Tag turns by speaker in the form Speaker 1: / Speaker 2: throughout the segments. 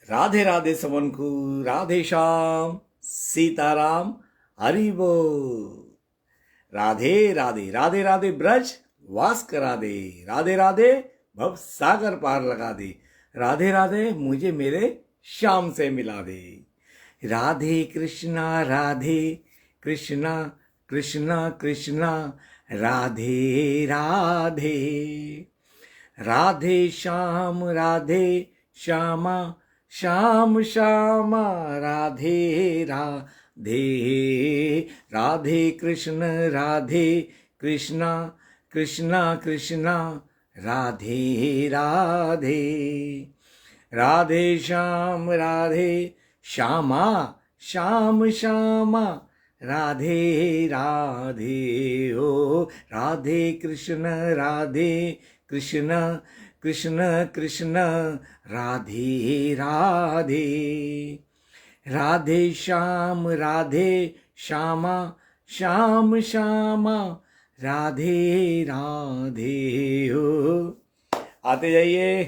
Speaker 1: राधे राधे सबनको, राधे श्याम, सीताराम, हरि बोल। राधे राधे, राधे राधे ब्रज वास करा दे, राधे राधे भव सागर पार लगा दे, राधे राधे मुझे मेरे श्याम से मिला दे। राधे कृष्णा कृष्णा कृष्णा कृष्णा, राधे राधे। राधे श्याम श्यामा, श्याम श्यामा, राधे राधे। राधे कृष्णा कृष्णा कृष्णा, राधे राधे। राधे श्याम श्यामा, श्याम श्यामा, राधे राधे। ओ राधे कृष्ण कृष्ण कृष्ण, राधे राधे। राधे श्याम श्यामा, श्याम श्यामा, राधे राधे। हो आते जाइए।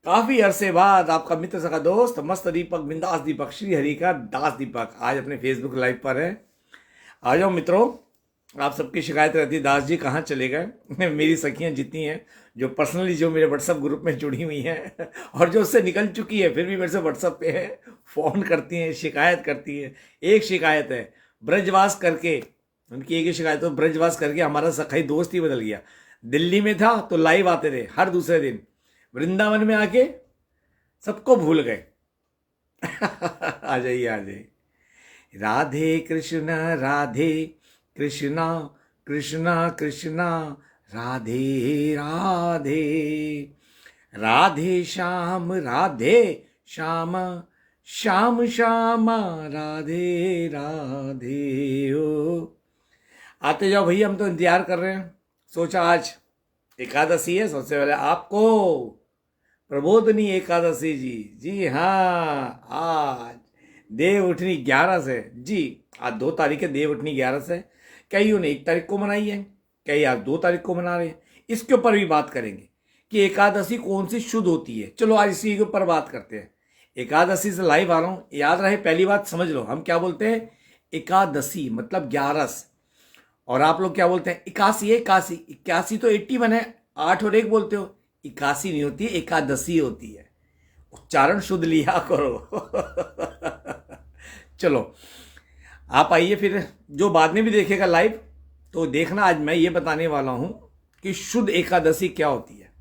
Speaker 1: काफी अरसे बाद आपका मित्र सका दोस्त मस्त दीपक, बिंदास दीपक, श्री हरि का दास दीपक आज अपने फेसबुक लाइव पर है। आ जाओ मित्रों। आप सबकी शिकायत रहती है दास जी कहाँ चले गए। मेरी सखियां जितनी हैं जो पर्सनली जो मेरे व्हाट्सएप ग्रुप में जुड़ी हुई हैं और जो उससे निकल चुकी है फिर भी मेरे से व्हाट्सएप पे है, फ़ोन करती हैं, शिकायत करती है। एक शिकायत है ब्रजवास करके, उनकी एक ही शिकायत हो, ब्रजवास करके हमारा सखाई दोस्त ही बदल गया। दिल्ली में था तो लाइव आते थे हर दूसरे दिन, वृंदावन में आके सबको भूल गए। आ जाइए। राधे कृष्णा कृष्णा कृष्णा, राधे राधे। राधे श्याम श्यामा, श्याम श्यामा, राधे राधे। हो आते जाओ भैया, हम तो इंतजार कर रहे हैं। सोचा आज एकादशी है, सबसे पहले आपको प्रबोधनी एकादशी जी हाँ, आज देव उठनी 11 से जी। आज 2 तारीख है, देव उठनी 11 से। कईयों ने 1 तारीख को मनाई है, कई आज 2 तारीख को मना रहे हैं। इसके ऊपर भी बात करेंगे कि एकादशी कौन सी शुद्ध होती है। चलो आज इसी के ऊपर बात करते हैं। एकादशी से लाइव आ रहा हूँ, याद रहे पहली बात समझ लो। हम क्या बोलते हैं? एकादशी मतलब 11। और आप लोग क्या बोलते हैं? 81। 81 तो 81 है, 8 और 1 बोलते हो। 81 नहीं होती है, एकादशी होती है। उच्चारण शुद्ध लिया करो। चलो आप आइए। फिर जो बाद में भी देखेगा लाइव तो देखना, आज मैं ये बताने वाला हूं कि शुद्ध एकादशी क्या होती है।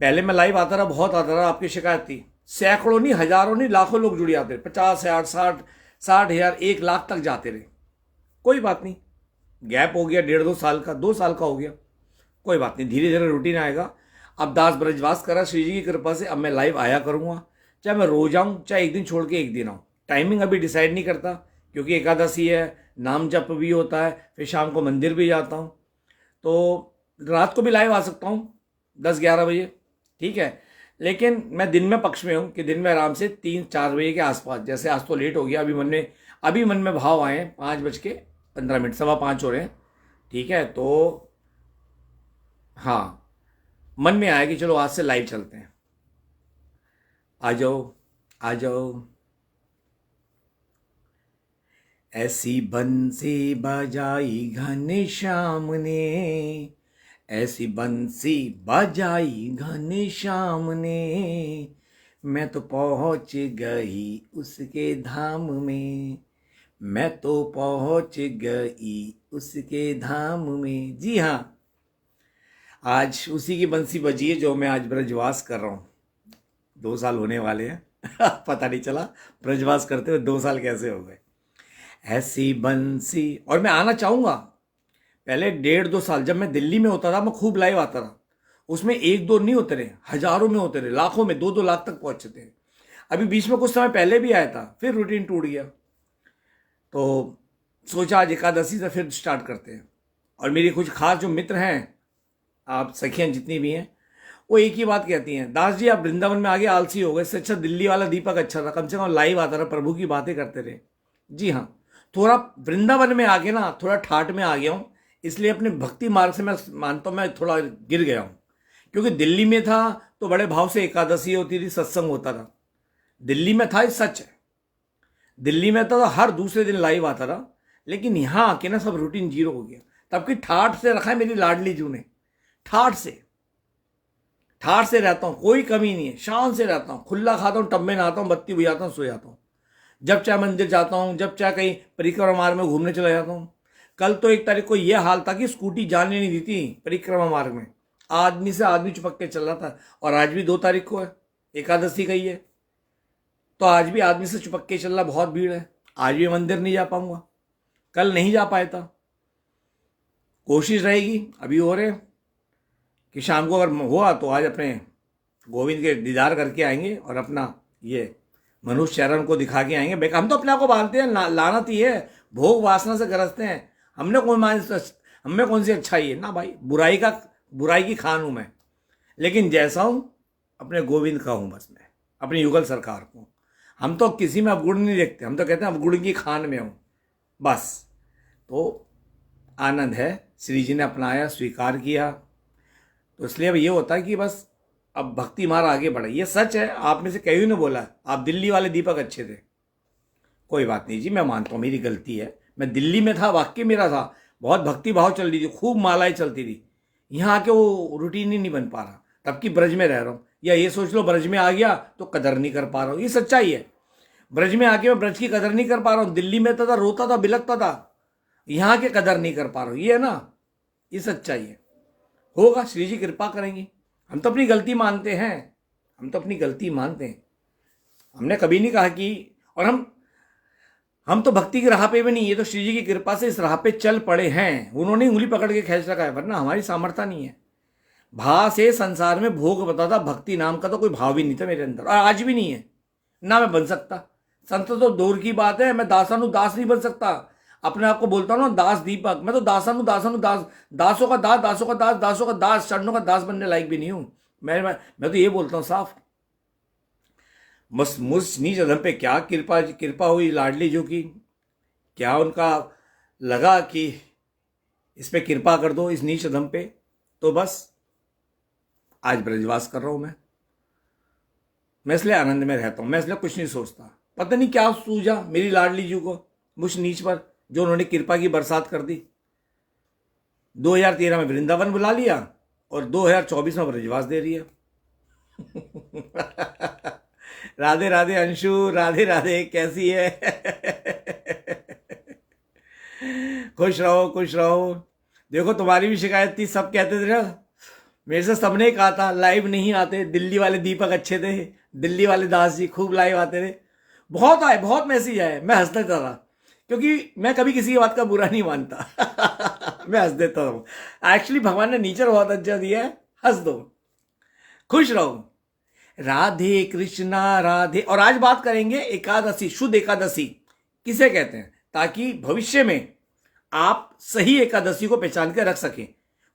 Speaker 1: पहले मैं लाइव आता रहा, बहुत आता रहा, आपकी शिकायत थी। सैकड़ों नहीं, हजारों नहीं, लाखों लोग जुड़ जाते रहे। 50,000, 60,000, 1 लाख तक जाते रहे। कोई बात नहीं, गैप हो गया 1.5-2 साल का, 2 साल का हो गया, कोई बात नहीं, धीरे धीरे रूटीन आएगा। अब दास ब्रजवास करा श्री जी की कृपा से, अब मैं लाइव आया करूँगा। चाहे मैं रोज आऊँ, चाहे एक दिन छोड़ के एक दिन आऊँ। टाइमिंग अभी डिसाइड नहीं करता क्योंकि एकादशी है, नाम जप भी होता है, फिर शाम को मंदिर भी जाता हूँ। तो रात को भी लाइव आ सकता हूँ 10-11 बजे, ठीक है। लेकिन मैं दिन में पक्ष में हूँ कि दिन में आराम से 3-4 बजे के आसपास। जैसे आज तो लेट हो गया, अभी मन में भाव आए हैं 5:15, 5:15 हो रहे हैं, ठीक है। तो हाँ, मन में आया कि चलो आज से लाइव चलते हैं। आ जाओ। ऐसी बंसी बजाई घनश्याम ने, ऐसी बंसी बजाई घनश्याम ने, मैं तो पहुंच गई उसके धाम में, मैं तो पहुंच गई उसके धाम में। जी हाँ, आज उसी की बंसी बजी है जो मैं आज ब्रजवास कर रहा हूँ। 2 साल होने वाले हैं। पता नहीं चला ब्रजवास करते हुए 2 साल कैसे हो गए। ऐसी बंसी, और मैं आना चाहूँगा। पहले 1.5-2 साल जब मैं दिल्ली में होता था, मैं खूब लाइव आता रहा। उसमें 1-2 नहीं होते रहे, हजारों में होते रहे, लाखों में, 2-2 लाख तक पहुँचते थे। अभी बीच में कुछ समय पहले भी आया था, फिर रूटीन टूट गया। तो सोचा आज एकादशी से फिर स्टार्ट करते हैं। और मेरी कुछ खास जो मित्र हैं, आप सखियाँ जितनी भी हैं, वो एक ही बात कहती हैं, दास जी आप वृंदावन में आगे आलसी हो गए, इससे अच्छा दिल्ली वाला दीपक अच्छा था, कम से कम लाइव आता रहा, प्रभु की बातें करते रहे। जी हाँ, थोड़ा वृंदावन में आके ना थोड़ा ठाट में आ गया हूँ, इसलिए अपने भक्ति मार्ग से मैं मानता हूँ मैं थोड़ा गिर गया हूँ। क्योंकि दिल्ली में था तो बड़े भाव से एकादशी होती थी, सत्संग होता था। दिल्ली में था, ये सच है। दिल्ली में तो हर दूसरे दिन लाइव आता रहा, लेकिन यहां आके ना सब रूटीन जीरो हो गया। तब की ठाठ से रखा है मेरी लाडली जू ने, ठाठ से रहता हूं, कोई कमी नहीं है, शान से रहता हूं, खुला खाता हूं, टब में नहाता हूं, बत्ती बुझाता हूं, सो जाता हूं, जब चाहे मंदिर जाता हूं, जब चाहे कहीं परिक्रमा मार्ग में घूमने चला जाता हूं। कल तो 1 तारीख को यह हाल था कि स्कूटी जाने नहीं दी थी परिक्रमा मार्ग में, आदमी से आदमी चिपक के चल रहा था। और आज भी 2 तारीख को है, एकादशी का ही है, तो आज भी आदमी से चिपक के चल रहा, बहुत भीड़ है। आज भी मंदिर नहीं जा पाऊंगा, कल नहीं जा पाया था, कोशिश रहेगी। अभी हो रहे कि शाम को अगर हुआ तो आज अपने गोविंद के दीदार करके आएंगे और अपना ये मनुष्य चरण को दिखा के आएंगे। हम तो अपने आप को मानते हैं लानत ही है, भोग वासना से गरजते हैं। हमें कौन सी अच्छाई है ना भाई, बुराई की खान हूं मैं, लेकिन जैसा हूं अपने गोविंद का हूं बस मैं, अपनी युगल सरकार को। हम तो किसी में अवगुण नहीं देखते, हम तो कहते हैं अवगुण की खान में हूं बस। तो आनंद है, श्री जी ने अपनाया, स्वीकार किया, तो इसलिए अब ये होता है कि बस अब भक्ति मार्ग आगे बढ़े। ये सच है, आप में से कहीं ने बोला आप दिल्ली वाले दीपक अच्छे थे। कोई बात नहीं जी, मैं मानता हूँ मेरी गलती है, मैं दिल्ली में था, वाक्य मेरा था, बहुत भक्ति भाव चल रही थी, खूब मालाएं चलती थी। यहाँ आके वो रूटीन ही नहीं बन पा रहा, तब की ब्रज में रह रहा हूँ। या ये सोच लो ब्रज में आ गया तो कदर नहीं कर पा रहा हूँ, ये सच्चाई है। ब्रज में आके मैं ब्रज की कदर नहीं कर पा रहा हूँ, दिल्ली में था, रोता था, बिलकता था, यहाँ के कदर नहीं कर पा रहा हूँ, ये है ना, ये सच्चाई है। होगा, श्री जी कृपा करेंगी। हम तो अपनी गलती मानते हैं, हम तो अपनी गलती मानते हैं, हमने कभी नहीं कहा कि, और हम तो भक्ति की राह पे भी नहीं, ये तो श्री जी की कृपा से इस राह पे चल पड़े हैं। उन्होंने उंगली पकड़ के खींच रखा है, वरना हमारी सामर्थ्य नहीं है। भा से संसार में भोग बता था, भक्ति नाम का तो कोई भाव ही नहीं था मेरे अंदर, और आज भी नहीं है, ना मैं बन सकता। संत तो दूर की बात है, मैं दासानुदास नहीं बन सकता। अपने आप को बोलता हूँ ना दास दीपक, मैं तो दासानुदास, दासों का दास, चरणों का दास बनने लायक भी नहीं हूं। मैं तो ये बोलता हूँ साफ, बस मुझ नीच अधम पे क्या कृपा हुई लाडली जो की, क्या उनका लगा कि इस पे कृपा कर दो, इस नीच अधम पे, तो बस आज ब्रजवास कर रहा हूं मैं इसलिए आनंद में रहता हूं, मैं इसलिए कुछ नहीं सोचता। पता नहीं क्या सूझा मेरी लाडली जी को मुझ नीच पर, जो उन्होंने कृपा की बरसात कर दी। 2013 में वृंदावन बुला लिया और 2024 में ब्रजवास दे रही है। राधे राधे अंशु, राधे राधे, कैसी है? खुश रहो, खुश रहो। देखो तुम्हारी भी शिकायत थी, सब कहते थे ना, मेरे से सबने कहा था लाइव नहीं आते, दिल्ली वाले दीपक अच्छे थे, दिल्ली वाले दास जी खूब लाइव आते थे। बहुत आए, बहुत मैसेज आए, मैं हंस देता था, क्योंकि मैं कभी किसी की बात का बुरा नहीं मानता। मैं हंस देता हूँ। एक्चुअली भगवान ने नेचर बहुत अच्छा दिया है, हंस दो, खुश रहो। राधे कृष्णा राधे। और आज बात करेंगे एकादशी, शुद्ध एकादशी किसे कहते हैं, ताकि भविष्य में आप सही एकादशी को पहचान कर रख सकें।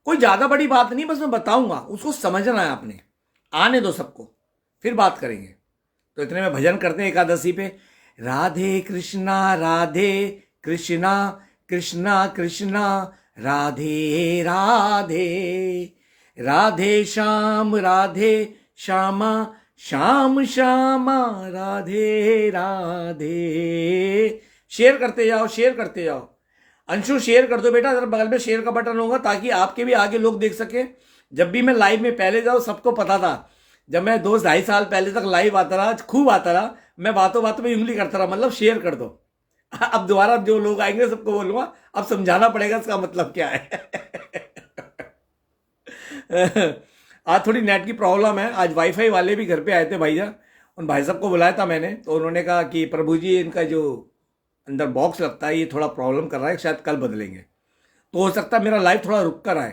Speaker 1: कोई ज्यादा बड़ी बात नहीं, बस मैं बताऊंगा, उसको समझना है आपने, आने दो सबको, फिर बात करेंगे। तो इतने में भजन करते हैं एकादशी पे। राधे कृष्णा कृष्णा कृष्णा राधे राधे, राधे श्यामा श्याम श्यामा राधे राधे। शेयर करते जाओ, शेयर करते जाओ। अंशु शेयर कर दो बेटा, अगर बगल में शेयर का बटन होगा, ताकि आपके भी आगे लोग देख सके। जब भी मैं लाइव में पहले जाऊँ, सबको पता था, जब मैं 2-2.5 साल पहले तक लाइव आता रहा, खूब आता रहा, मैं बातों बातों में उंगली करता रहा, मतलब शेयर कर दो। अब दोबारा जो लोग आएंगे सबको बोलूंगा, अब समझाना पड़ेगा इसका मतलब क्या है। आज थोड़ी नेट की प्रॉब्लम है, आज वाईफाई वाले भी घर पे आए थे भाईजान, उन भाई साहब को बुलाया था मैंने, तो उन्होंने कहा कि प्रभु जी इनका जो अंदर बॉक्स लगता है ये थोड़ा प्रॉब्लम कर रहा है, शायद कल बदलेंगे, तो हो सकता है मेरा लाइव थोड़ा रुक कर आए,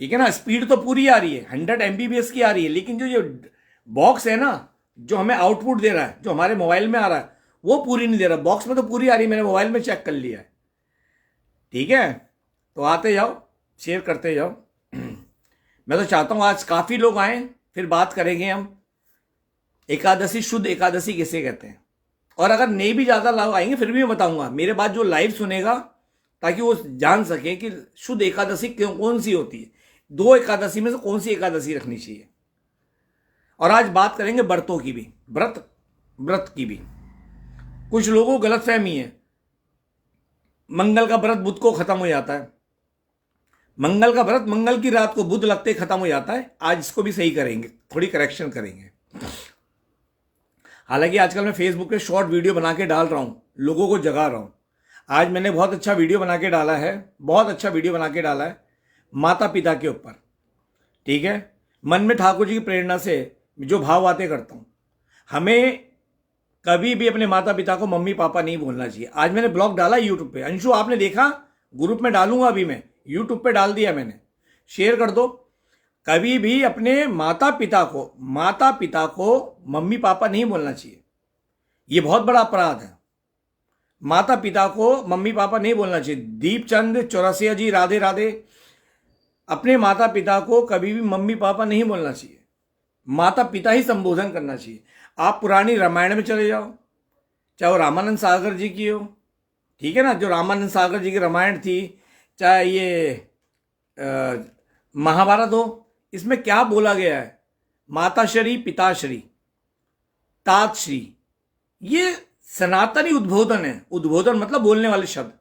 Speaker 1: ठीक है ना। स्पीड तो पूरी आ रही है, 100 MBPS की आ रही है, लेकिन जो बॉक्स है ना, जो हमें आउटपुट दे रहा है, जो हमारे मोबाइल में आ रहा है, वो पूरी नहीं दे रहा। बॉक्स में तो पूरी आ रही है, मैंने मोबाइल में चेक कर लिया है, ठीक है। तो आते जाओ, शेयर करते जाओ। मैं तो चाहता हूं आज काफी लोग आए, फिर बात करेंगे हम एकादशी, शुद्ध एकादशी किसे कहते हैं। और अगर नहीं भी ज्यादा लोग आएंगे फिर भी मैं बताऊंगा, मेरे बाद जो लाइव सुनेगा, ताकि वो जान सके कि शुद्ध एकादशी कौन सी होती है, 2 एकादशी में से कौन सी एकादशी रखनी चाहिए। और आज बात करेंगे व्रतों की भी। व्रत व्रत की भी। कुछ लोगों को गलतफहमी है, मंगल का व्रत बुध को खत्म हो जाता है। मंगल का व्रत मंगल की रात को बुध लगते ही खत्म हो जाता है। आज इसको भी सही करेंगे, थोड़ी करेक्शन करेंगे। हालांकि आजकल मैं फेसबुक पे शॉर्ट वीडियो बना के डाल रहा हूं, लोगों को जगा रहा हूं। आज मैंने बहुत अच्छा वीडियो बना के डाला है, बहुत अच्छा वीडियो बना के डाला है माता पिता के ऊपर। ठीक है, मन में ठाकुर जी की प्रेरणा से जो भाव बातें करता हूं, हमें कभी भी अपने माता पिता को मम्मी पापा नहीं बोलना चाहिए। आज मैंने ब्लॉग डाला यूट्यूब पे, अंशु आपने देखा? ग्रुप में डालूंगा अभी, मैं यूट्यूब पे डाल दिया मैंने, शेयर कर दो। कभी भी अपने माता पिता को मम्मी पापा नहीं बोलना चाहिए। ये बहुत बड़ा अपराध है। माता पिता को मम्मी पापा नहीं बोलना चाहिए। दीपचंद चौरसिया जी, राधे राधे। अपने माता पिता को कभी भी मम्मी पापा नहीं बोलना चाहिए, माता पिता ही संबोधन करना चाहिए। आप पुरानी रामायण में चले जाओ, चाहे वो रामानंद सागर जी की हो, ठीक है ना, जो रामानंद सागर जी की रामायण थी, चाहे ये महाभारत हो, इसमें क्या बोला गया है? माताश्री, पिताश्री, तातश्री, ये सनातनी उद्बोधन है। उद्बोधन मतलब बोलने वाले शब्द।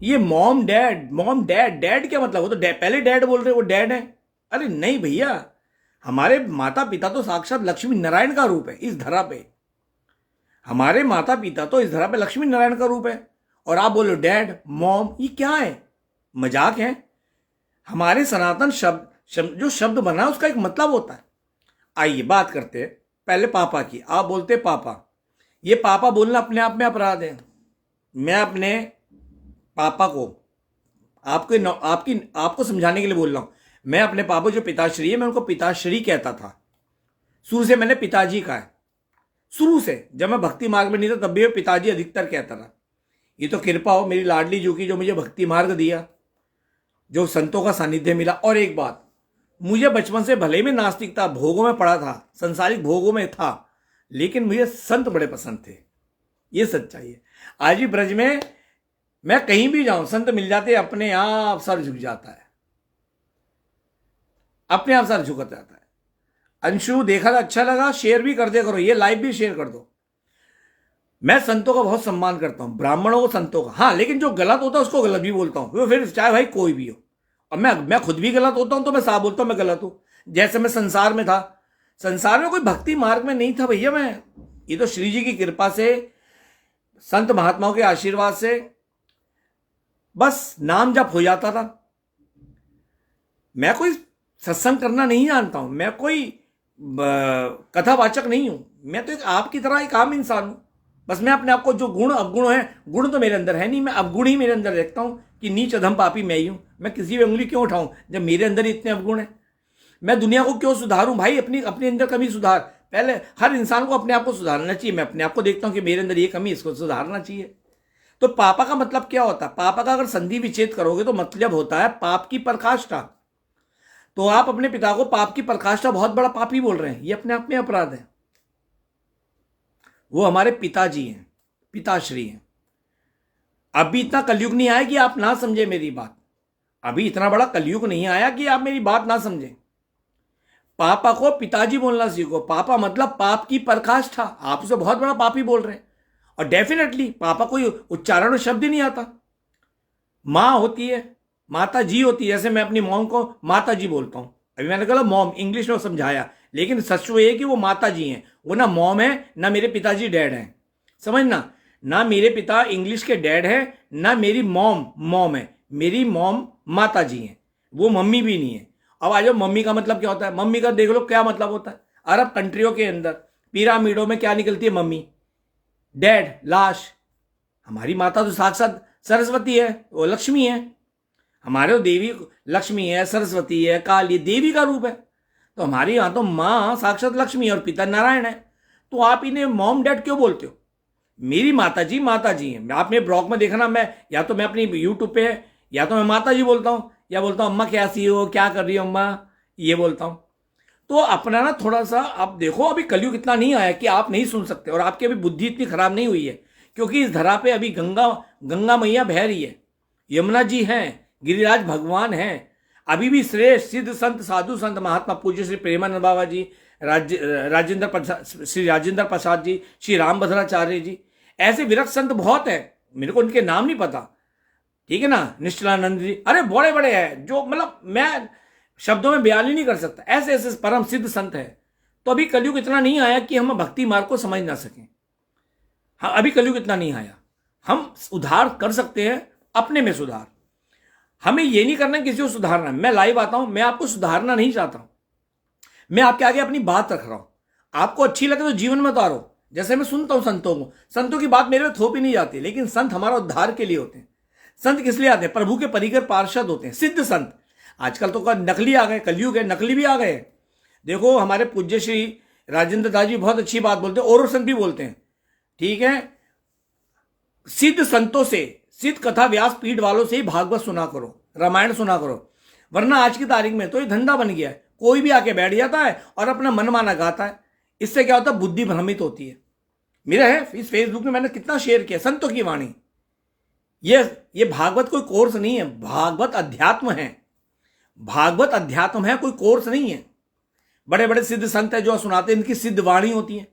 Speaker 1: ये मॉम डैड, डैड क्या मतलब? वो तो पहले डैड बोल रहे, वो डैड है। अरे नहीं भैया, हमारे माता पिता तो साक्षात लक्ष्मी नारायण का रूप है इस धरा पे। हमारे माता पिता तो इस धरा पे लक्ष्मी नारायण का रूप है, और आप बोलो डैड मॉम, ये क्या है? मजाक है। हमारे सनातन जो शब्द बना है उसका एक मतलब होता है। आइए बात करते हैं पहले पापा की। आप बोलते पापा, ये पापा बोलना अपने आप में अपराध है। मैं अपने पापा को आपको समझाने के लिए बोल रहा हूं। मैं अपने पापा जो पिताश्री है, मैं उनको पिताश्री कहता था। शुरू से मैंने पिताजी कहा है। शुरू से जब मैं भक्ति मार्ग में नहीं था तब भी मैं पिताजी अधिकतर कहता था। ये तो कृपा हो मेरी लाडली जू की, जो मुझे भक्ति मार्ग दिया, जो संतों का सानिध्य मिला। और एक बात, मुझे बचपन से भले में नास्तिकता, भोगों में पड़ा था, संसारिक भोगों में था, लेकिन मुझे संत बड़े पसंद थे। ये सच्चाई है। आज भी ब्रज में मैं कहीं भी जाऊं, संत मिल जाते, अपने आप सर झुक जाता है, अपने आप सर झुक जाता है। अंशु देखा था, अच्छा लगा, शेयर भी कर दे करो, ये लाइव भी शेयर कर दो। मैं संतों का बहुत सम्मान करता हूं, ब्राह्मणों को, संतों का। हाँ, लेकिन जो गलत होता है उसको गलत भी बोलता हूं, फिर चाहे भाई कोई भी हो। और मैं खुद भी गलत होता हूं तो मैं साफ बोलता हूं मैं गलत हूं। जैसे मैं संसार में था, संसार में कोई भक्ति मार्ग में नहीं था भैया मैं। ये तो श्री जी की कृपा से, संत महात्माओं के आशीर्वाद से बस नाम जप हो जाता था। मैं कोई सत्संग करना नहीं जानता हूं, मैं कोई कथावाचक नहीं हूं। मैं तो एक आपकी तरह एक आम इंसान हूं। बस मैं अपने आप को, जो गुण अवगुण है, गुण तो मेरे अंदर है नहीं, मैं अवगुण ही मेरे अंदर देखता हूं कि नीच अधम पापी मैं ही हूं। मैं किसी भी उंगली क्यों उठाऊं जब मेरे अंदर ही इतने अवगुण है? मैं दुनिया को क्यों सुधारूं भाई? अपने अंदर कमी सुधार। पहले हर इंसान को अपने आप को सुधारना चाहिए। मैं अपने आप को देखता हूं कि मेरे अंदर ये कमी, इसको सुधारना चाहिए। तो पापा का मतलब क्या होता है? पापा का अगर संधि विच्छेद करोगे तो मतलब होता है पाप की पराकाष्ठा। तो आप अपने पिता को पाप की पराकाष्ठा, बहुत बड़ा पापी बोल रहे हैं, ये अपने आप में अपराध है। वो हमारे पिताजी हैं, पिताश्री हैं। अभी इतना कलयुग नहीं आया कि आप ना समझे मेरी बात। अभी इतना बड़ा कलयुग नहीं आया कि आप मेरी बात ना समझें। पापा को पिताजी बोलना सीखो। पापा मतलब पाप की पराकाष्ठा। आप उसे बहुत बड़ा पापी बोल रहे हैं। और डेफिनेटली पापा कोई उच्चारण शब्द ही नहीं आता। माँ होती है, माता जी होती है। जैसे मैं अपनी मॉम को माता जी बोलता हूं। अभी मैंने कहा मॉम, इंग्लिश में समझाया, लेकिन सच वो ये कि वो माता जी हैं। वो ना मॉम है, ना मेरे पिताजी डैड हैं। समझना, ना मेरे पिता इंग्लिश के डैड है, ना मेरी मॉम है। मेरी मॉम माता जी हैं, वो मम्मी भी नहीं है। अब आ जाओ, मम्मी का मतलब क्या होता है? मम्मी का देख लो क्या मतलब होता है। अरब कंट्रियों के अंदर पिरामिडों में क्या निकलती है? मम्मी, डैड, लाश। हमारी माता तो साक्षात सरस्वती है, वो लक्ष्मी है। हमारे तो देवी लक्ष्मी है, सरस्वती है, काली, देवी का रूप है। तो हमारी यहाँ तो माँ साक्षात लक्ष्मी है और पिता नारायण है। तो आप इन्हें मॉम डैड क्यों बोलते हो? मेरी माता जी हैं। आपने ब्लॉग में देखा ना, मैं या तो मैं अपनी यूट्यूब पे, या तो मैं माता जी बोलता हूँ, या बोलता हूँ अम्मा कैसी हो, क्या कर रही हो अम्मा, ये बोलता हूँ। तो अपना ना थोड़ा सा आप देखो, अभी कलयुग इतना नहीं आया कि आप नहीं सुन सकते, और आपकी अभी बुद्धि इतनी खराब नहीं हुई है, क्योंकि इस धरा पे अभी गंगा मैया बह रही है, यमुना जी हैं, गिरिराज भगवान हैं। अभी भी श्रेष्ठ सिद्ध संत, साधु संत, महात्मा पूज्य श्री प्रेमानंद बाबा जी, राजेंद्र प्रसाद, श्री राजेंद्र प्रसाद जी, श्री रामभद्राचार्य जी, ऐसे विरक्त संत बहुत है, मेरे को उनके नाम नहीं पता, ठीक है ना, निश्चलानंद जी, अरे बड़े बड़े हैं जो मतलब मैं शब्दों में बयान ही नहीं कर सकता, ऐसे ऐसे परम सिद्ध संत है। तो अभी कलयुग इतना नहीं आया कि हम भक्ति मार्ग को समझ ना सकें। हाँ, अभी कलयुग इतना नहीं आया, हम सुधार कर सकते हैं, अपने में सुधार। हमें ये नहीं करना किसी को सुधारना। मैं लाइव आता हूं, मैं आपको सुधारना नहीं चाहता हूं, मैं आपके आगे अपनी बात रख रहा हूं। आपको अच्छी लगे तो जीवन में उतारो। जैसे मैं सुनता हूं संतों को, संतों की बात मेरे में थोप ही नहीं जाती, लेकिन संत हमारा उद्धार के लिए होते हैं। संत किस लिए आते हैं? प्रभु के परिकर पार्षद होते हैं, सिद्ध संत। आजकल तो नकली आ गए, कलयुग है, नकली भी आ गए। देखो हमारे पूज्य श्री राजेंद्र दास जी बहुत अच्छी बात बोलते हैं, और संत भी बोलते हैं, ठीक है, सिद्ध संतों से, सिद्ध कथा व्यास पीठ वालों से ही भागवत सुना करो, रामायण सुना करो। वरना आज की तारीख में तो ये धंधा बन गया है, कोई भी आके बैठ जाता है और अपना मनमाना गाता है। इससे क्या होता है? बुद्धि भ्रमित होती है। मेरा है इस फेसबुक में मैंने कितना शेयर किया संतों की वाणी। ये भागवत कोई कोर्स नहीं है, भागवत अध्यात्म है, भागवत अध्यात्म है, कोई कोर्स नहीं है। बड़े बड़े सिद्ध संत है जो सुनाते हैं, इनकी सिद्ध वाणी होती है।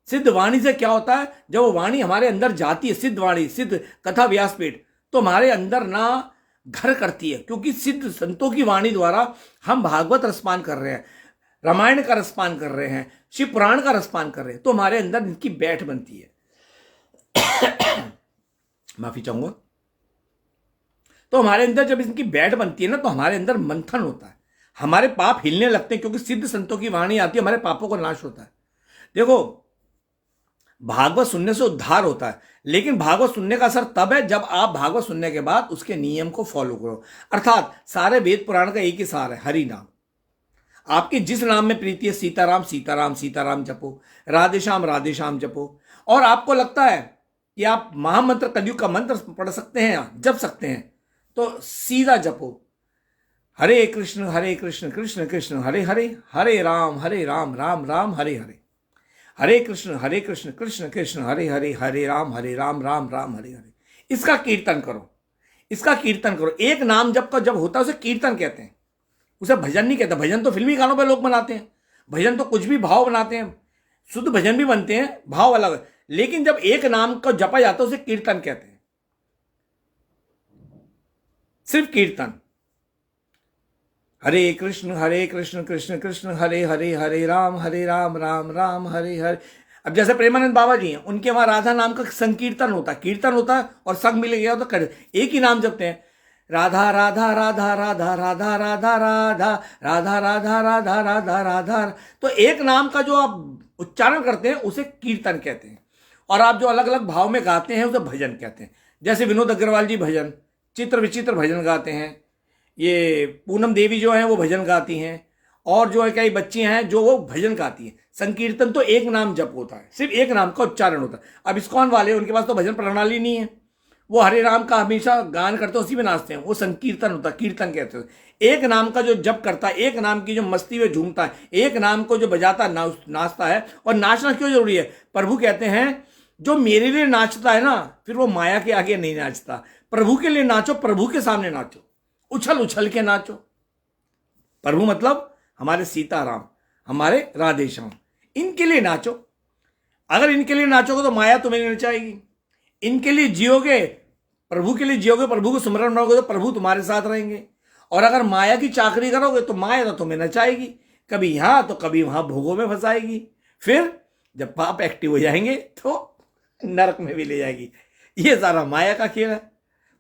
Speaker 1: सिद्ध वाणी से क्या होता है? जब वो वाणी हमारे अंदर जाती है, सिद्ध वाणी, सिद्ध कथा व्यासपीठ, तो हमारे अंदर ना घर करती है, क्योंकि सिद्ध संतों की वाणी द्वारा हम भागवत रसपान कर रहे हैं, रामायण का रसपान कर रहे हैं, शिव पुराण का रसपान कर रहे हैं, तो हमारे अंदर इनकी बैठ बनती है। माफी चाहूंगा। तो हमारे अंदर जब इनकी बैठ बनती है ना, तो हमारे अंदर मंथन होता है, हमारे पाप हिलने लगते हैं, क्योंकि सिद्ध संतों की वाणी आती है, हमारे पापों का नाश होता है। देखो भागवत सुनने से उद्धार होता है, लेकिन भागवत सुनने का असर तब है जब आप भागवत सुनने के बाद उसके नियम को फॉलो करो। अर्थात सारे वेद पुराण का एक ही सार है, हरि नाम। आपकी जिस नाम में प्रीति है, सीताराम सीताराम सीताराम जपो, राधे श्याम जपो। और आपको लगता है कि आप महामंत्र कलयुग का मंत्र पढ़ सकते हैं, जप सकते हैं, तो सीधा जपो, हरे कृष्ण कृष्ण कृष्ण हरे हरे, हरे राम राम राम हरे हरे, हरे कृष्ण कृष्ण कृष्ण हरे हरे, हरे राम राम राम हरे हरे। इसका कीर्तन करो, इसका कीर्तन करो। एक नाम जब का जब होता है उसे कीर्तन कहते हैं, उसे भजन नहीं कहते। भजन तो फिल्मी गानों पे लोग बनाते हैं, भजन तो कुछ भी भाव बनाते हैं, शुद्ध भजन भी बनते हैं, भाव अलग है। लेकिन जब एक नाम का जपा जाता है उसे कीर्तन कहते हैं, सिर्फ कीर्तन। हरे कृष्ण कृष्ण कृष्ण हरे हरे, हरे राम राम राम हरे हरे। अब जैसे प्रेमानंद बाबा जी हैं, उनके वहां राधा नाम का संकीर्तन होता है, कीर्तन होता है, और संग मिल गया तो कर एक ही नाम जपते हैं, राधा राधा राधा राधा राधा राधा राधा राधा राधा राधा राधा राधा। तो एक नाम का जो आप उच्चारण करते हैं उसे कीर्तन कहते हैं, और आप जो अलग अलग भाव में गाते हैं उसे भजन कहते हैं। जैसे विनोद अग्रवाल जी भजन, चित्र विचित्र भजन गाते हैं, ये पूनम देवी जो है वो भजन गाती हैं, और जो है कई बच्चियां हैं जो वो भजन गाती हैं। संकीर्तन तो एक नाम जप होता है, सिर्फ एक नाम का उच्चारण होता है। अब इस्कॉन वाले, उनके पास तो भजन प्रणाली नहीं है, वो हरे राम का हमेशा गान करते हैं, उसी में नाचते हैं, वो संकीर्तन होता है, कीर्तन कहते हैं। एक नाम का जो जप करता है, एक नाम की जो मस्ती में झूमता है, एक नाम को जो बजाता नाचता है। और नाचना क्यों जरूरी है? प्रभु कहते हैं जो मेरे लिए नाचता है ना, फिर वो माया के आगे नहीं नाचता। प्रभु के लिए नाचो, प्रभु के सामने नाचो, उछल उछल के नाचो। प्रभु मतलब हमारे सीताराम, हमारे राधे श्याम, इनके लिए नाचो। अगर इनके लिए नाचोगे तो माया तुम्हें नहीं नचाएगी। इनके लिए जियोगे, प्रभु के लिए जियोगे, प्रभु को स्मरण करोगे तो प्रभु तुम्हारे साथ रहेंगे। और अगर माया की चाकरी करोगे तो माया तो तुम्हें नचाएगी, कभी यहां तो कभी वहां भोगों में फंसाएगी। फिर जब पाप एक्टिव हो जाएंगे तो नरक में भी ले जाएगी। ये सारा माया का खेल है।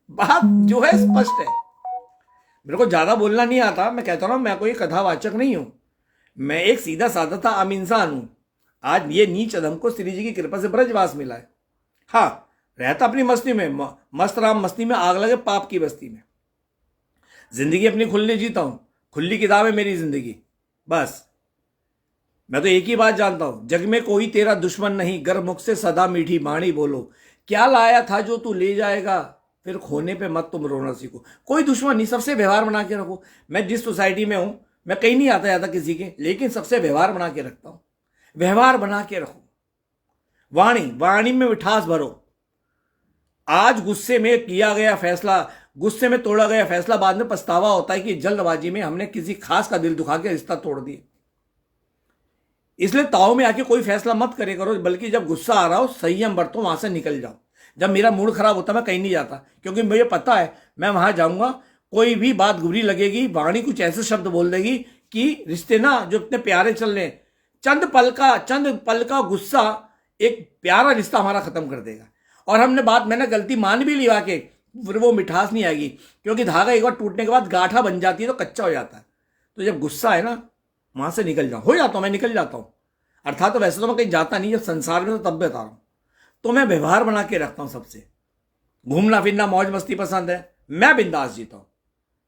Speaker 1: बात जो है स्पष्ट है। मेरे को ज्यादा बोलना नहीं आता, मैं कहता हूं मैं कोई कथावाचक नहीं हूं, मैं एक सीधा साधा था आम इंसान हूं। आज ये नीच अधम को श्री जी की कृपा से ब्रजवास मिला है। हाँ, रहता अपनी मस्ती में, मस्त राम मस्ती में, आग लगे पाप की बस्ती में। जिंदगी अपनी खुली जीता हूं, खुली किताब है मेरी जिंदगी। बस मैं तो एक ही बात जानता हूं, जग में कोई तेरा दुश्मन नहीं, गर मुख से सदा मीठी बाणी बोलो। क्या लाया था जो तू ले जाएगा, फिर खोने पे मत तुम रोना सीखो। कोई दुश्मन नहीं, सबसे व्यवहार बना के रखो। मैं जिस सोसाइटी में हूं, मैं कहीं नहीं आता जाता किसी के, लेकिन सबसे व्यवहार बना के रखता हूं। व्यवहार बना के रखो, वाणी में मिठास भरो। आज गुस्से में किया गया फैसला, गुस्से में तोड़ा गया फैसला बाद में पछतावा होता है कि जल्दबाजी में हमने किसी खास का दिल दुखा के रिश्ता तोड़ दिया। इसलिए ताव में आके कोई फैसला मत करे करो, बल्कि जब गुस्सा आ रहा हो संयम बरतो, वहां से निकल जाओ। जब मेरा मूड खराब होता मैं कहीं नहीं जाता, क्योंकि मुझे पता है मैं वहां जाऊंगा कोई भी बात बुरी लगेगी, वाणी कुछ ऐसे शब्द बोल देगी कि रिश्ते ना जो इतने प्यारे चल रहे, चंद पल का गुस्सा एक प्यारा रिश्ता हमारा खत्म कर देगा। और मैंने गलती मान भी लिया के फिर वो मिठास नहीं आएगी, क्योंकि धागा एक बार टूटने के बाद गांठा बन जाती है तो कच्चा हो जाता है। तो जब गुस्सा है ना वहां से निकल जाओ, हो जाता हूं मैं, निकल जाता हूं। अर्थात तो वैसे तो मैं कहीं जाता नहीं, जब संसार में तो तब बता रहा हूं। तो मैं व्यवहार बना के रखता हूं सबसे, घूमना फिरना मौज मस्ती पसंद है, मैं बिंदास जीता हूं।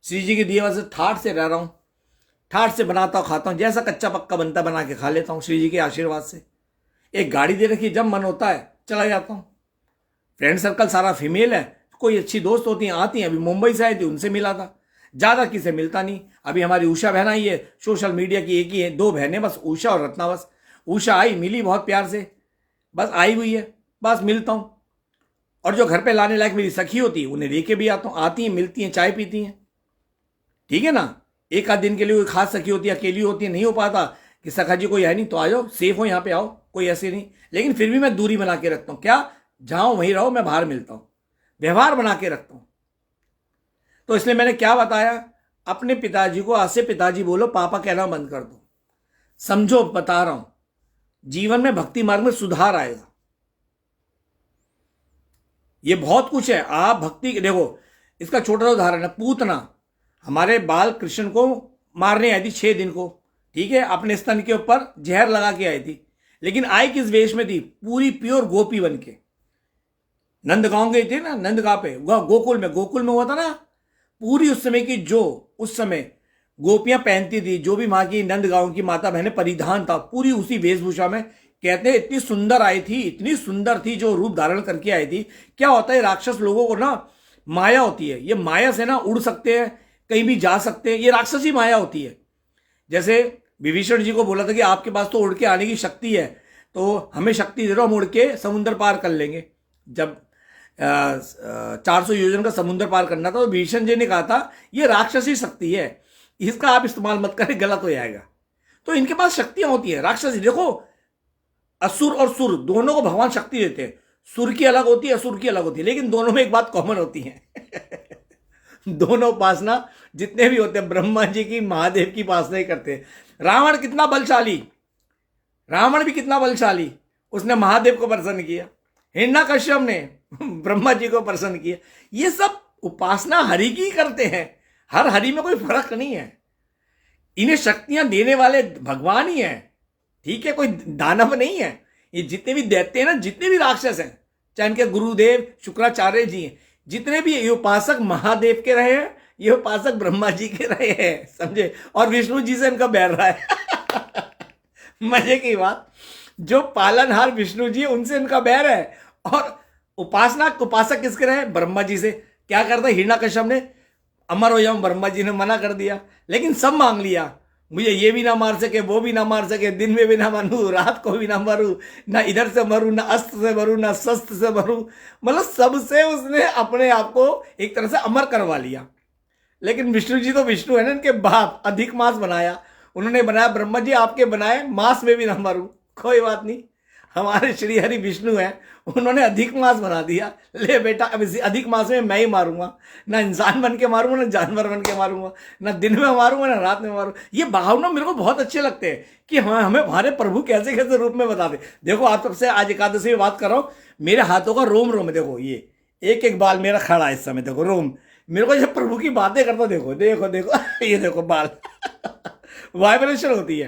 Speaker 1: श्री जी की दिए वजह से ठाठ से रह रहा हूं, ठाठ से बनाता हूं, खाता हूं, जैसा कच्चा पक्का बनता बना के खा लेता हूं श्री जी के आशीर्वाद से। एक गाड़ी दे रखी, जब मन होता है चला जाता हूं। फ्रेंड सर्कल सारा फीमेल है, कोई अच्छी दोस्त होती हैं आती हैं, अभी मुंबई से आई थी उनसे मिला था, ज्यादा किसी से मिलता नहीं। अभी हमारी उषा बहन आई है, सोशल मीडिया की एक ही है, दो बहनें बस, उषा और रत्ना। बस उषा आई, मिली बहुत प्यार से, बस आई हुई है, बस मिलता हूं। और जो घर पे लाने लायक मेरी सखी होती है उन्हें लेके भी आता हूं, आती हैं, मिलती हैं, चाय पीती हैं, ठीक है ना। एक आध दिन के लिए कोई खास सखी होती है, अकेली होती है, नहीं हो पाता कि सखा जी कोई है नहीं तो आ जाओ, सेफ हो यहाँ पे आओ, कोई ऐसे नहीं। लेकिन फिर भी मैं दूरी बना के रखता हूं, क्या जहां वहीं रहो, मैं बाहर मिलता हूं, व्यवहार बना के रखता हूं। तो इसलिए मैंने क्या बताया, अपने पिताजी को आज से पिताजी बोलो, पापा कहना बंद कर दो। समझो बता रहा हूं, जीवन में भक्ति मार्ग में सुधार आएगा। ये बहुत कुछ है। आप भक्ति देखो, इसका छोटा सा उदाहरण है, पूतना हमारे बाल कृष्ण को मारने आई थी 6 दिन को, ठीक है, अपने स्तन के ऊपर जहर लगा के आई थी, लेकिन आई किस वेश में थी, पूरी प्योर गोपी बन के। नंदगांव गए थे ना, नंदगांव पे, गोकुल में हुआ था ना, पूरी उस समय की जो उस समय गोपियां पहनती थी, जो भी माँ की नंदगांव की माता बहने परिधान था, पूरी उसी वेशभूषा में। कहते हैं इतनी सुंदर आई थी, इतनी सुंदर थी जो रूप धारण करके आई थी। क्या होता है, राक्षस लोगों को ना माया होती है, ये माया से ना उड़ सकते हैं, कहीं भी जा सकते हैं, ये राक्षसी माया होती है। जैसे विभीषण जी को बोला था कि आपके पास तो उड़ के आने की शक्ति है, तो हमें शक्ति दे दो, हम उड़ के समुद्र पार कर लेंगे। जब 400 योजन का समुद्र पार करना था तो भीषण जी ने कहा था ये राक्षसी शक्ति है, इसका आप इस्तेमाल मत करें, गलत हो जाएगा। तो इनके पास शक्तियां होती है राक्षसी। देखो, असुर और सुर दोनों को भगवान शक्ति देते हैं, सुर की अलग होती है, असुर की अलग होती है, लेकिन दोनों में एक बात कॉमन होती है दोनों उपासना जितने भी होते हैं ब्रह्मा जी की, महादेव की उपासना ही करते हैं। रावण कितना बलशाली, रावण भी कितना बलशाली, उसने महादेव को प्रसन्न किया। हिरण्यकश्यप ने ब्रह्मा जी को प्रसन्न किया। ये सब उपासना हरि की करते हैं, हर हरि में कोई फर्क नहीं है। इन्हें शक्तियां देने वाले भगवान ही हैं, ठीक है, कोई दानव नहीं है। ये जितने भी दैत्य हैं ना, जितने भी राक्षस हैं, चाहे इनके गुरुदेव शुक्राचार्य जी हैं, जितने भी ये उपासक महादेव के रहे हैं, ये उपासक ब्रह्मा जी के रहे हैं, समझे। और विष्णु जी से इनका बैर रहा है मजे की बात, जो पालनहार विष्णु जी उनसे इनका बैर है। और उपासक किसके रहे, ब्रह्मा जी से। क्या करता हिरण्यकश्यप ने, अमर हो जाऊं, ब्रह्मा जी ने मना कर दिया, लेकिन सब मांग लिया, मुझे ये भी ना मार सके, वो भी ना मार सके, दिन में भी ना मारू, रात को भी ना मारू, ना इधर से मरू, ना अस्त्र से मरू, ना शस्त्र से मरू, मतलब सबसे उसने अपने आप को एक तरह से अमर करवा लिया। लेकिन विष्णु जी तो विष्णु है ना, इनके बाप, अधिक मास बनाया उन्होंने, बनाया ब्रह्मा जी आपके बनाए, मास में भी ना मारू, कोई बात नहीं, हमारे श्री हरि विष्णु हैं, उन्होंने अधिक मास बना दिया, ले बेटा अब इसी अधिक मास में मैं ही मारूंगा, ना इंसान बन के मारूंगा, ना जानवर बन के मारूंगा, ना दिन में मारूंगा, ना रात में मारूंगा। ये भावना मेरे को बहुत अच्छे लगते हैं कि हमें हमारे प्रभु कैसे कैसे रूप में बताते। देखो, आप सबसे आज एकादशी में बात कर रहा हूं, मेरे हाथों का रोम रोम, देखो ये एक एक बाल मेरा खड़ा है इस समय, देखो रोम, मेरे को जब प्रभु की बातें करता, देखो देखो देखो ये देखो बाल वाइब्रेशन होती है,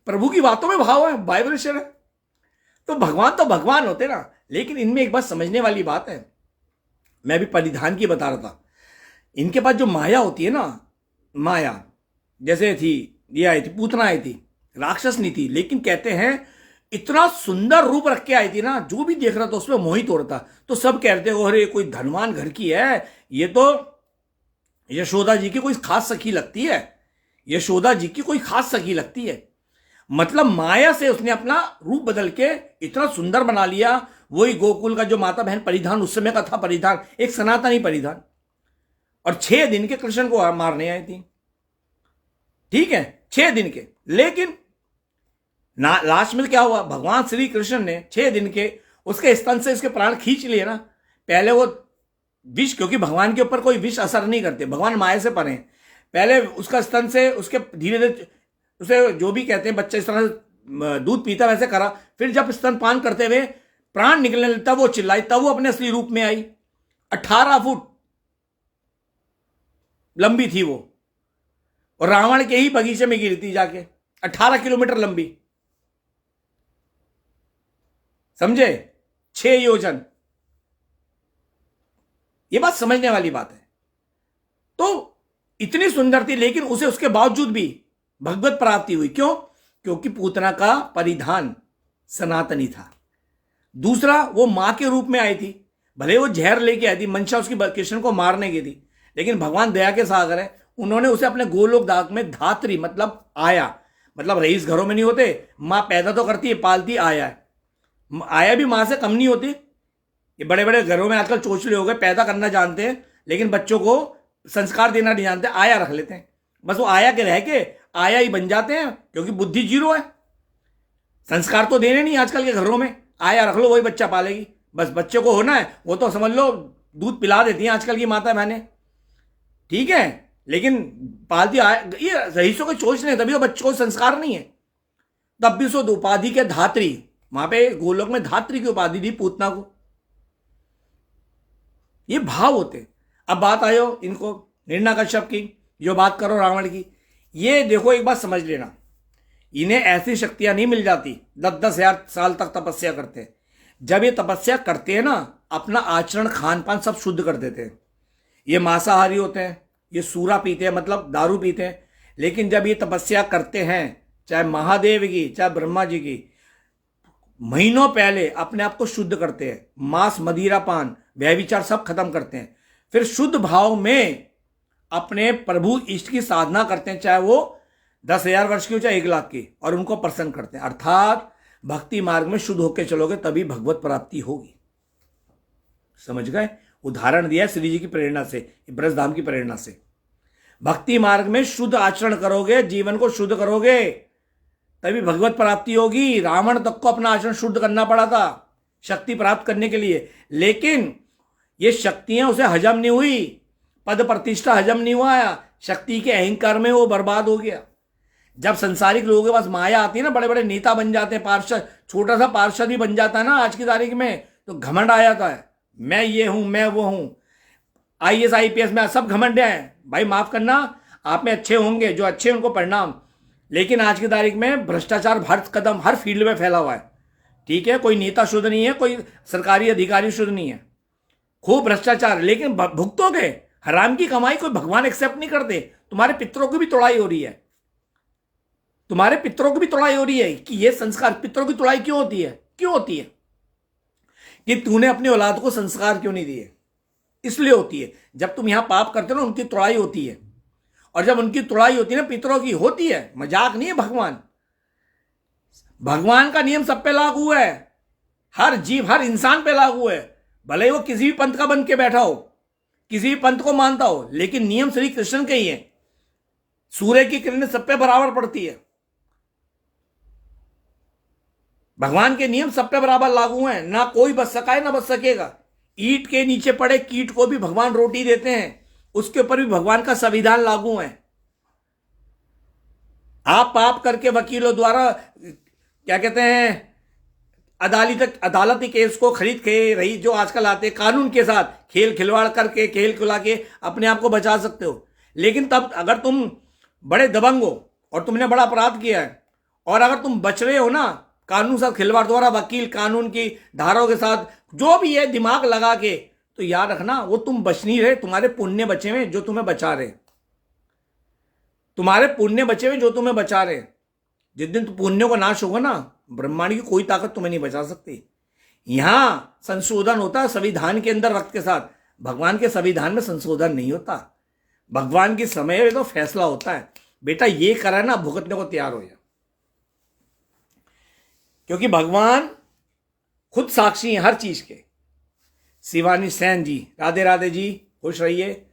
Speaker 1: प्रभु की बातों में भाव है, वाइब्रेशन है। तो भगवान होते ना, लेकिन इनमें एक बात समझने वाली बात है, मैं भी परिधान की बता रहा था, इनके पास जो माया होती है ना, माया जैसे थी, ये आई थी पूतना आई थी, राक्षस नहीं थी, लेकिन कहते हैं इतना सुंदर रूप रख के आई थी ना, जो भी देख रहा था उसमें मोहित हो रहा था। तो सब कहते हो अरे कोई धनवान घर की है, ये तो यशोदा जी की कोई खास सखी लगती है, यशोदा जी की कोई खास सखी लगती है। मतलब माया से उसने अपना रूप बदल के इतना सुंदर बना लिया। वही गोकुल का जो माता बहन परिधान उस समय का था, परिधान एक सनातनी परिधान, और 6 दिन के कृष्ण को मारने आई थी, ठीक है, 6 दिन के। लेकिन ना लास्ट में क्या हुआ, भगवान श्री कृष्ण ने 6 दिन के उसके स्तन से उसके प्राण खींच लिए ना। पहले वो विष, क्योंकि भगवान के ऊपर कोई विष असर नहीं करते, भगवान माया से परे हैं। पहले उसका स्तन से उसके धीरे धीरे उसे जो भी कहते हैं बच्चा इस तरह से दूध पीता वैसे करा। फिर जब स्तनपान करते हुए प्राण निकलने लगता वो चिल्लाई, तब वो अपने असली रूप में आई। 18 फुट लंबी थी वो, और रावण के ही बगीचे में गिरी थी जाके, 18 किलोमीटर लंबी, समझे, 6 योजन। ये बात समझने वाली बात है। तो इतनी सुंदर थी, लेकिन उसे उसके बावजूद भी भगवत प्राप्ति हुई। क्यों? क्योंकि पूतना का परिधान सनातनी था। दूसरा, वो मां के रूप में आई थी, भले वो जहर लेके आई थी, मंशा उसकी कृष्ण को मारने की थी, लेकिन भगवान दया के सागर है, उन्होंने उसे अपने गोलोक धाम में धात्री मतलब आया, मतलब रईस घरों में नहीं होते, मां पैदा तो करती है, पालती आया है, आया भी मां से कम नहीं होती। ये बड़े बड़े घरों में आजकल चोचले हो गए, पैदा करना जानते हैं लेकिन बच्चों को संस्कार देना नहीं जानते, आया रख लेते हैं, बस वो आया के रह के आया ही बन जाते हैं, क्योंकि बुद्धि जीरो है। संस्कार तो देने नहीं आजकल के घरों में, आया रख लो वही बच्चा पालेगी, बस बच्चे को होना है, वो तो समझ लो दूध पिला देती हैं आजकल की माता बहनें, ठीक है, लेकिन पालती ये रईसों के चोच नहीं, तभी तो बच्चों को संस्कार नहीं है। तब भी सो उपाधि के धात्री, वहां पे गोलोक में धात्री की उपाधि दी पूतना को। ये भाव होते। अब बात आयो इनको हिरण्यकश्यप की, जो बात करो रावण की, ये देखो एक बात समझ लेना, इन्हें ऐसी शक्तियां नहीं मिल जाती, 10-10 हजार साल तक तपस्या करते हैं। जब ये तपस्या करते हैं ना, अपना आचरण खान पान सब शुद्ध कर देते हैं। ये मांसाहारी होते हैं, ये सूरा पीते हैं मतलब दारू पीते हैं, लेकिन जब ये तपस्या करते हैं, चाहे महादेव की चाहे ब्रह्मा जी की, महीनों पहले अपने आप को शुद्ध करते हैं, मांस मदिरा पान व्यभिचार सब खत्म करते हैं, फिर शुद्ध भाव में अपने प्रभु इष्ट की साधना करते हैं, चाहे वो 10,000 वर्ष की हो चाहे 1 लाख की, और उनको प्रसन्न करते हैं। अर्थात भक्ति मार्ग में शुद्ध होकर चलोगे तभी भगवत प्राप्ति होगी। समझ गए? उदाहरण दिया श्री जी की प्रेरणा से, ब्रजधाम की प्रेरणा से। भक्ति मार्ग में शुद्ध आचरण करोगे, जीवन को शुद्ध करोगे, तभी भगवत प्राप्ति होगी। रावण तक को अपना आचरण शुद्ध करना पड़ा था शक्ति प्राप्त करने के लिए, लेकिन ये शक्तियां उसे हजम नहीं हुई, पद प्रतिष्ठा हजम नहीं हुआ, शक्ति के अहंकार में वो बर्बाद हो गया। जब संसारिक लोगों के पास माया आती है ना, बड़े बड़े नेता बन जाते हैं, पार्षद, छोटा सा पार्षद भी बन जाता है ना आज की तारीख में, तो घमंड आ जाता है, मैं ये हूं मैं वो हूं। IAS IPS में सब घमंड है, भाई माफ करना, आप में अच्छे होंगे, जो अच्छे उनको प्रणाम, लेकिन आज की तारीख में भ्रष्टाचार हर कदम हर फील्ड में फैला हुआ है। ठीक है, कोई नेता शुद्ध नहीं है, कोई सरकारी अधिकारी शुद्ध नहीं है, खूब भ्रष्टाचार, लेकिन भुगतोगे, हराम की कमाई कोई भगवान एक्सेप्ट नहीं करते। तुम्हारे पितरों की भी तोड़ाई हो रही है, तुम्हारे पितरों की भी तोड़ाई हो रही है कि ये संस्कार, पितरों की तोड़ाई क्यों होती है? क्यों होती है? कि तूने अपनी औलाद को संस्कार क्यों नहीं दिए, इसलिए होती है। जब तुम यहां पाप करते हो ना, उनकी तोड़ाई होती है, और जब उनकी तोड़ाई होती है ना, पितरों की होती है, मजाक नहीं है। भगवान का नियम सब पे लागू है, हर जीव हर इंसान पे लागू है, भले वो किसी भी पंथ का बन के बैठा हो, किसी भी पंथ को मानता हो, लेकिन नियम श्री कृष्ण के ही है। सूर्य की किरणें सब पे बराबर पड़ती है, भगवान के नियम सब पे बराबर लागू हैं, ना कोई बच सका है ना बच सकेगा। ईंट के नीचे पड़े कीट को भी भगवान रोटी देते हैं, उसके ऊपर भी भगवान का संविधान लागू है। आप पाप करके वकीलों द्वारा क्या कहते हैं, अदालती केस को खरीद के रही जो आजकल आते कानून के साथ खेल खिलवाड़ करके खेल खिला के अपने आप को बचा सकते हो। लेकिन तब अगर तुम बड़े दबंग हो और तुमने बड़ा अपराध किया है, और अगर तुम बच रहे हो ना कानून के साथ खिलवाड़ द्वारा, वकील कानून की धाराओं के साथ जो भी है दिमाग लगा के, तो याद रखना वो तुम बच नहीं रहे, तुम्हारे पुण्य बचे हुए जो तुम्हें बचा रहे, तुम्हारे पुण्य बचे हुए जो तुम्हें बचा रहे। जिस दिन पुण्य को नाश होगा ना, ब्रह्मांड की कोई ताकत तुम्हें नहीं बचा सकती। यहां संशोधन होता है संविधान के अंदर रक्त के साथ, भगवान के संविधान में संशोधन नहीं होता। भगवान के समय में तो फैसला होता है, बेटा ये करा ना, भुगतने को तैयार हो जा, क्योंकि भगवान खुद साक्षी हैं हर चीज के। शिवानी सेन जी, राधे राधे जी, खुश रहिए।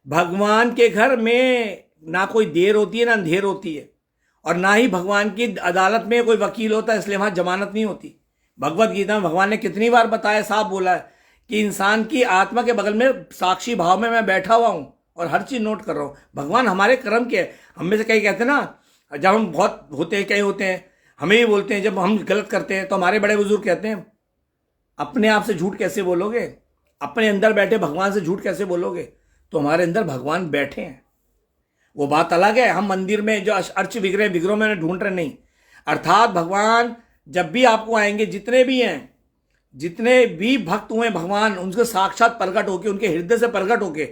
Speaker 1: भगवान के घर में ना कोई देर होती है ना अंधेर होती है, और ना ही भगवान की अदालत में कोई वकील होता है, इसलिए वहां जमानत नहीं होती। भगवत गीता में भगवान ने कितनी बार बताया, साफ बोला है कि इंसान की आत्मा के बगल में साक्षी भाव में मैं बैठा हुआ हूं और हर चीज नोट कर रहा हूं। भगवान हमारे कर्म के, हम में से कई कहते हैं ना, जब हम बहुत होते हैं, कई होते हैं, हमें भी बोलते हैं जब हम गलत करते हैं तो हमारे बड़े बुजुर्ग कहते हैं अपने आप से झूठ कैसे बोलोगे, अपने अंदर बैठे भगवान से झूठ कैसे बोलोगे। तो हमारे अंदर भगवान बैठे हैं, वो बात अलग है। हम मंदिर में जो अर्च विग्रहों में ढूंढ रहे नहीं, अर्थात भगवान जब भी आपको आएंगे, जितने भी हैं, जितने भी भक्त हुए भगवान उनके साक्षात प्रकट होके, उनके हृदय से प्रकट होके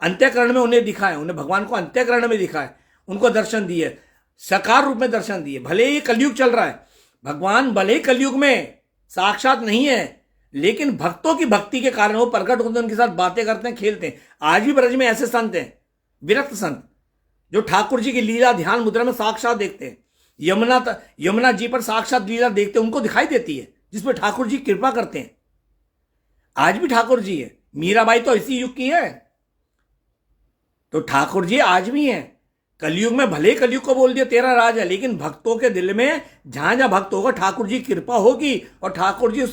Speaker 1: अंत्यकरण में उन्हें दिखा है, उन्हें भगवान को अंत्यकरण में दिखा है, उनको दर्शन दिए, साकार रूप में दर्शन दिए। भले ही कलयुग चल रहा है, भगवान भले ही कलयुग में साक्षात नहीं है, लेकिन भक्तों की भक्ति के कारण वो प्रकट होते हैं, उनके साथ बातें करते हैं, खेलते हैं। आज भी ब्रज में ऐसे संत हैं, विरक्त संत, जो ठाकुर जी की लीला ध्यान मुद्रा में साक्षात देखते हैं। यमुना जी पर साक्षात लीला देखते हैं, उनको दिखाई देती है, जिसपे ठाकुर जी कृपा करते हैं। आज भी ठाकुर जी है, मीराबाई तो इसी युग की है, तो ठाकुर जी आज भी हैं। कलयुग में भले कलयुग को बोल दिया तेरा राज है, लेकिन भक्तों के दिल में जहां जहां भक्त होगा ठाकुर जी कृपा होगी, और ठाकुर जी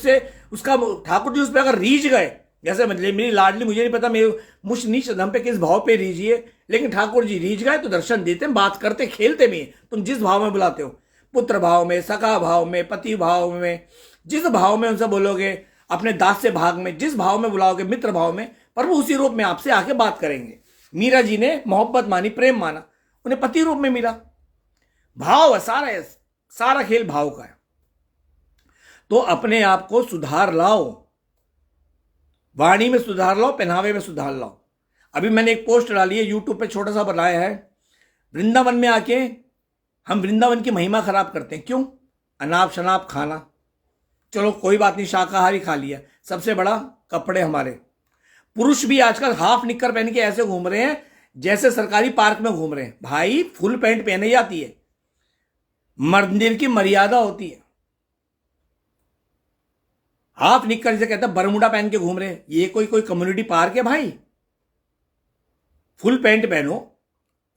Speaker 1: ठाकुर जी उस पर अगर रीझ गए, जैसे मेरी लाडली, मुझे नहीं पता मेरे मुझ नीच दम पे किस भाव पे रीझिए, लेकिन ठाकुर जी रीझ गए तो दर्शन देते हैं, बात करते खेलते भी हैं। तुम जिस भाव में बुलाते हो, पुत्र भाव में, सखा भाव में, पति भाव में, जिस भाव में उनसे बोलोगे, अपने दास से भाग में, जिस भाव में बुलाओगे, मित्र भाव में, प्रभु उसी रूप में आपसे आके बात करेंगे। मीरा जी ने मोहब्बत मानी, प्रेम माना, उन्हें पति रूप में मिला। भाव है, सारा खेल भाव का है। तो अपने आप को सुधार लाओ, वाणी में सुधार लाओ, पहनावे में सुधार लाओ। अभी मैंने एक पोस्ट डाली है यूट्यूब पे, छोटा सा बनाया है, वृंदावन में आके हम वृंदावन की महिमा खराब करते हैं। क्यों? अनाप शनाप खाना, चलो कोई बात नहीं, शाकाहारी खा लिया। सबसे बड़ा कपड़े, हमारे पुरुष भी आजकल हाफ निक्कर पहन के ऐसे घूम रहे हैं जैसे सरकारी पार्क में घूम रहे हैं। भाई फुल पैंट पहने जाती है, मंदिर की मर्यादा होती है। हाफ निक्कर जिसे कहते हैं, बरमूडा पहन के घूम रहे हैं, ये कोई कम्युनिटी पार्क है भाई? फुल पैंट पहनो,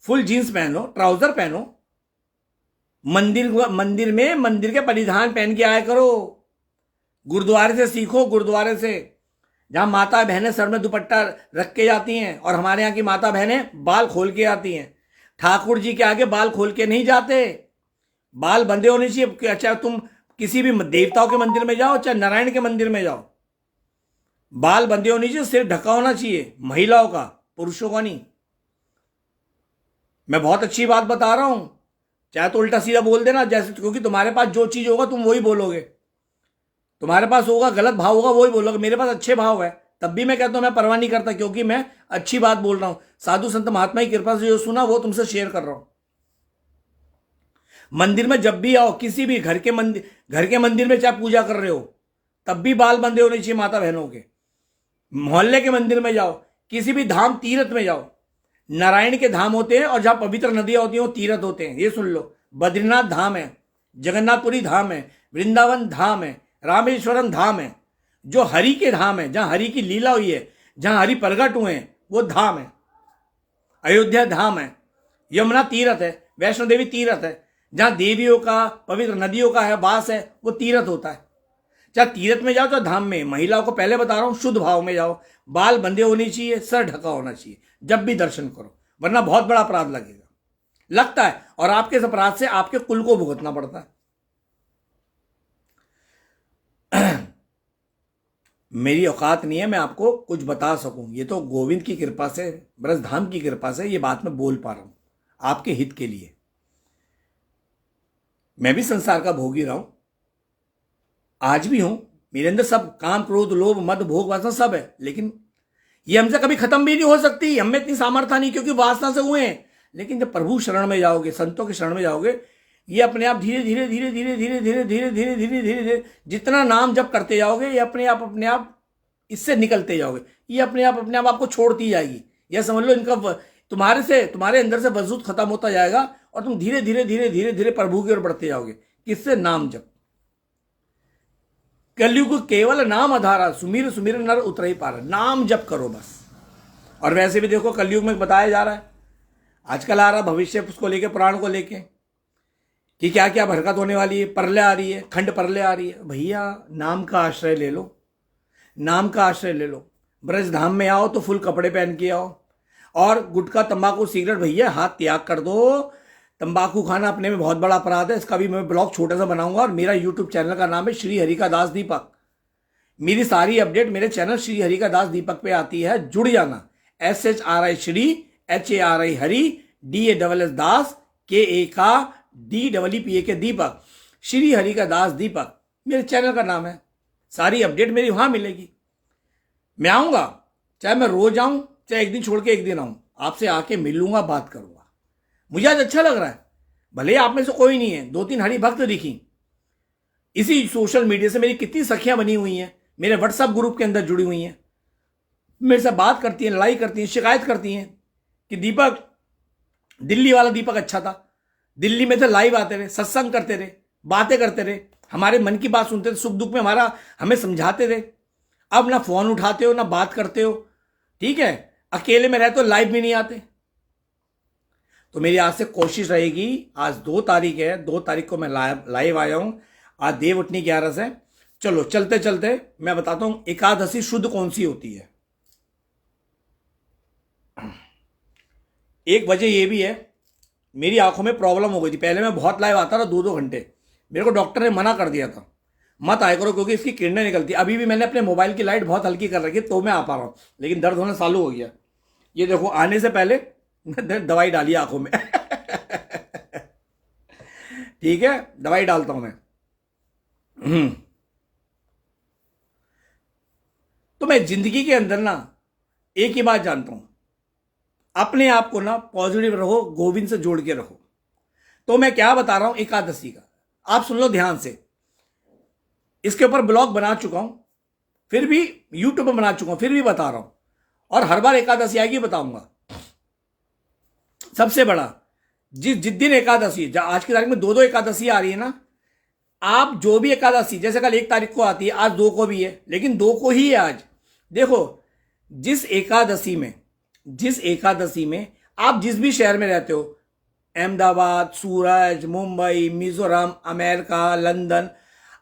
Speaker 1: फुल जींस पहनो, ट्राउजर पहनो, मंदिर में मंदिर के परिधान पहन के आया करो। गुरुद्वारे से सीखो, गुरुद्वारे से, जहां माता बहनें सर में दुपट्टा रख के जाती हैं, और हमारे यहाँ की माता बहनें बाल खोल के आती हैं। ठाकुर जी के आगे बाल खोल के नहीं जाते, बाल बंधे होने चाहिए। चाहे तुम किसी भी देवताओं के मंदिर में जाओ, चाहे नारायण के मंदिर में जाओ, बाल बंधे होने चाहिए, सिर ढका होना चाहिए, महिलाओं का, पुरुषों का नहीं। मैं बहुत अच्छी बात बता रहा हूं, चाहे तो उल्टा सीधा बोल देना, जैसे, क्योंकि तुम्हारे पास जो चीज होगा तुम वही बोलोगे। तुम्हारे पास होगा गलत भाव होगा, वही बोलोगे। मेरे पास अच्छे भाव है, तब भी मैं कहता हूं मैं परवाह नहीं करता, क्योंकि मैं अच्छी बात बोल रहा हूं। साधु संत महात्मा की कृपा से जो सुना वो तुमसे शेयर कर रहा हूं। मंदिर में जब भी आओ, किसी भी घर के मंदिर में चाहे पूजा कर रहे हो, तब भी बाल बंधे होने चाहिए माता बहनों के। मोहल्ले के मंदिर में जाओ, किसी भी धाम तीर्थ में जाओ, नारायण के धाम होते हैं और जहां पवित्र नदियां होती हैं वो तीर्थ होते हैं। ये सुन लो, बद्रीनाथ धाम है, जगन्नाथपुरी धाम है, वृंदावन धाम है, रामेश्वरम धाम है, जो हरि के धाम है, जहां हरि की लीला हुई है, जहां हरि प्रगट हुए हैं, वो धाम है। अयोध्या धाम है, यमुना तीर्थ है, वैष्णो देवी तीर्थ है, जहां देवियों का, पवित्र नदियों का है वास है, वो तीर्थ होता है। चाहे तीर्थ में जाओ चाहे धाम में, महिलाओं को पहले बता रहा हूं, शुद्ध भाव में जाओ, बाल बंधे होने चाहिए, सर ढका होना चाहिए जब भी दर्शन करो, वरना बहुत बड़ा अपराध लगता है, और आपके इस अपराध से आपके कुल को भुगतना पड़ता है। मेरी औकात नहीं है मैं आपको कुछ बता सकूं, ये तो गोविंद की कृपा से, ब्रजधाम की कृपा से ये बात मैं बोल पा रहा हूं आपके हित के लिए। मैं भी संसार का भोगी रहा हूं, आज भी हूं, मेरे अंदर सब काम, क्रोध, लोभ, मद, भोग, वासना सब है, लेकिन ये हमसे कभी खत्म भी नहीं हो सकती। हमें इतनी सामर्थ्य नहीं, क्योंकि वासना से हुए हैं। लेकिन जब प्रभु शरण में जाओगे, संतों के शरण में जाओगे, ये अपने आप धीरे धीरे धीरे धीरे धीरे धीरे धीरे धीरे धीरे धीरे धीरे जितना नाम जप करते जाओगे, ये अपने आप इससे निकलते जाओगे, ये अपने आप आपको छोड़ती जाएगी। यह समझ लो, इनका तुम्हारे अंदर से वजूद खत्म होता जाएगा, और तुम धीरे धीरे धीरे धीरे धीरे प्रभु की ओर बढ़ते जाओगे। किससे? नाम जप। कलयुग केवल नाम आधारा, सुमिर सुमिर नर उतर ही पार। नाम जप करो बस। और वैसे भी देखो, कलयुग में बताया जा रहा है, आजकल आ रहा भविष्य उसको लेके, पुराण को लेके, कि क्या क्या बरकत होने वाली है, परले आ रही है, खंड परले आ रही है। भैया नाम का आश्रय ले लो, नाम का आश्रय ले लो। ब्रज धाम में आओ तो फुल कपड़े पहन के आओ। और गुटखा तंबाकू सिगरेट भैया हाथ त्याग कर दो। तंबाकू खाना अपने में बहुत बड़ा अपराध है। इसका भी मैं ब्लॉग छोटा सा बनाऊंगा। और मेरा यूट्यूब चैनल का नाम है श्री हरि का दास दीपक। मेरी सारी अपडेट मेरे चैनल श्री हरि का दास दीपक पे आती है, जुड़ जाना। SHRI Shri, HARI Hari, DASS दास, KADEEPA दीपक, श्री हरि का दास दीपक मेरे चैनल का नाम है। सारी अपडेट मेरी वहां मिलेगी। मैं आऊंगा, चाहे मैं रोज आऊं, चाहे एक दिन छोड़ के एक दिन आऊं, आपसे आके मिलूंगा, बात करूंगा। मुझे आज अच्छा लग रहा है। भले आप में से कोई नहीं है, 2-3 हरि भक्त दिखी। इसी सोशल मीडिया से मेरी कितनी सखियां बनी हुई हैं, मेरे व्हाट्सएप ग्रुप के अंदर जुड़ी हुई हैं, मेरे से बात करती हैं, लड़ाई करती हैं, शिकायत करती हैं कि दीपक, दिल्ली वाला दीपक अच्छा था, दिल्ली में थे, लाइव आते रहे, सत्संग करते रहे, बातें करते रहे, हमारे मन की बात सुनते थे, सुख दुख में हमें समझाते थे। अब ना फोन उठाते हो, ना बात करते हो। ठीक है, अकेले में रहते हो, लाइव में नहीं आते। तो मेरी आज से कोशिश रहेगी, आज 2 तारीख है, 2 तारीख को मैं लाइव आया हूं। आज देव उठनी 11 है। चलो चलते चलते मैं बताता हूं एकादशी शुद्ध कौन सी होती है। एक वजह यह भी है, मेरी आंखों में प्रॉब्लम हो गई थी। पहले मैं बहुत लाइव आता था 2-2 घंटे। मेरे को डॉक्टर ने मना कर दिया था, मत आया करो क्योंकि इसकी किरणें निकलती। अभी भी मैंने अपने मोबाइल की लाइट बहुत हल्की कर रखी है तो मैं आ पा रहा हूं, लेकिन दर्द होना चालू हो गया। ये देखो, आने से पहले दवाई डाली आंखों में। ठीक है, दवाई डालता हूं मैं। तो मैं जिंदगी के अंदर ना एक ही बात जानता हूं, अपने आप को ना पॉजिटिव रहो, गोविंद से जोड़ के रहो। तो मैं क्या बता रहा हूं एकादशी का, आप सुन लो ध्यान से। इसके ऊपर ब्लॉग बना चुका हूं, फिर भी यूट्यूब पर बना चुका हूं, फिर भी बता रहा हूं। और हर बार एकादशी आएगी बताऊंगा। सबसे बड़ा, जिस दिन एकादशी, आज की तारीख में 2-2 एकादशी आ रही है ना, आप जो भी एकादशी, जैसे कल 1 तारीख को आती है, आज 2 को भी है, लेकिन 2 को ही है आज। देखो, जिस एकादशी में आप जिस भी शहर में रहते हो, अहमदाबाद, सूरज, मुंबई, मिजोरम, अमेरिका, लंदन,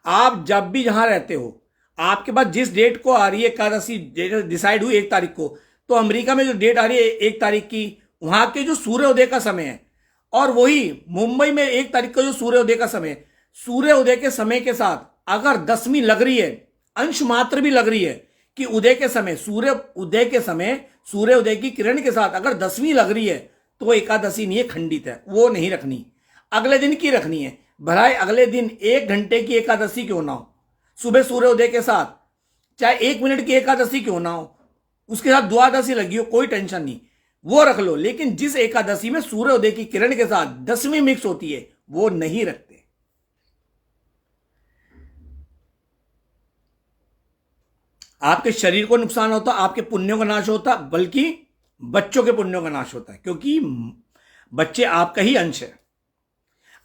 Speaker 1: आप जब भी जहां रहते हो, आपके पास जिस डेट को आ रही है एकादशी, डिसाइड हुई 1 तारीख को, तो अमेरिका में जो डेट आ रही है 1 तारीख की, वहां के जो सूर्योदय का समय है, और वही मुंबई में 1 तारीख का जो सूर्योदय का समय, सूर्योदय के समय के साथ अगर 10वीं लग रही है, अंश मात्र भी लग रही है कि उदय के समय, सूर्योदय के समय, सूर्योदय की किरण के साथ अगर 10वीं लग रही है, तो एकादशी नहीं है, खंडित है, वो नहीं रखनी, अगले दिन की रखनी है। भलाई अगले दिन 1 घंटे की एकादशी क्यों ना हो, सुबह सूर्योदय के साथ, चाहे 1 मिनट की एकादशी क्यों ना हो, उसके साथ द्वादशी लगी हो, कोई टेंशन नहीं, वो रख लो। लेकिन जिस एकादशी में सूर्योदय की किरण के साथ 10वीं मिक्स होती है, वो नहीं रखते। आपके शरीर को नुकसान होता, आपके पुण्यों का नाश होता, बल्कि बच्चों के पुण्यों का नाश होता है, क्योंकि बच्चे आपका ही अंश है।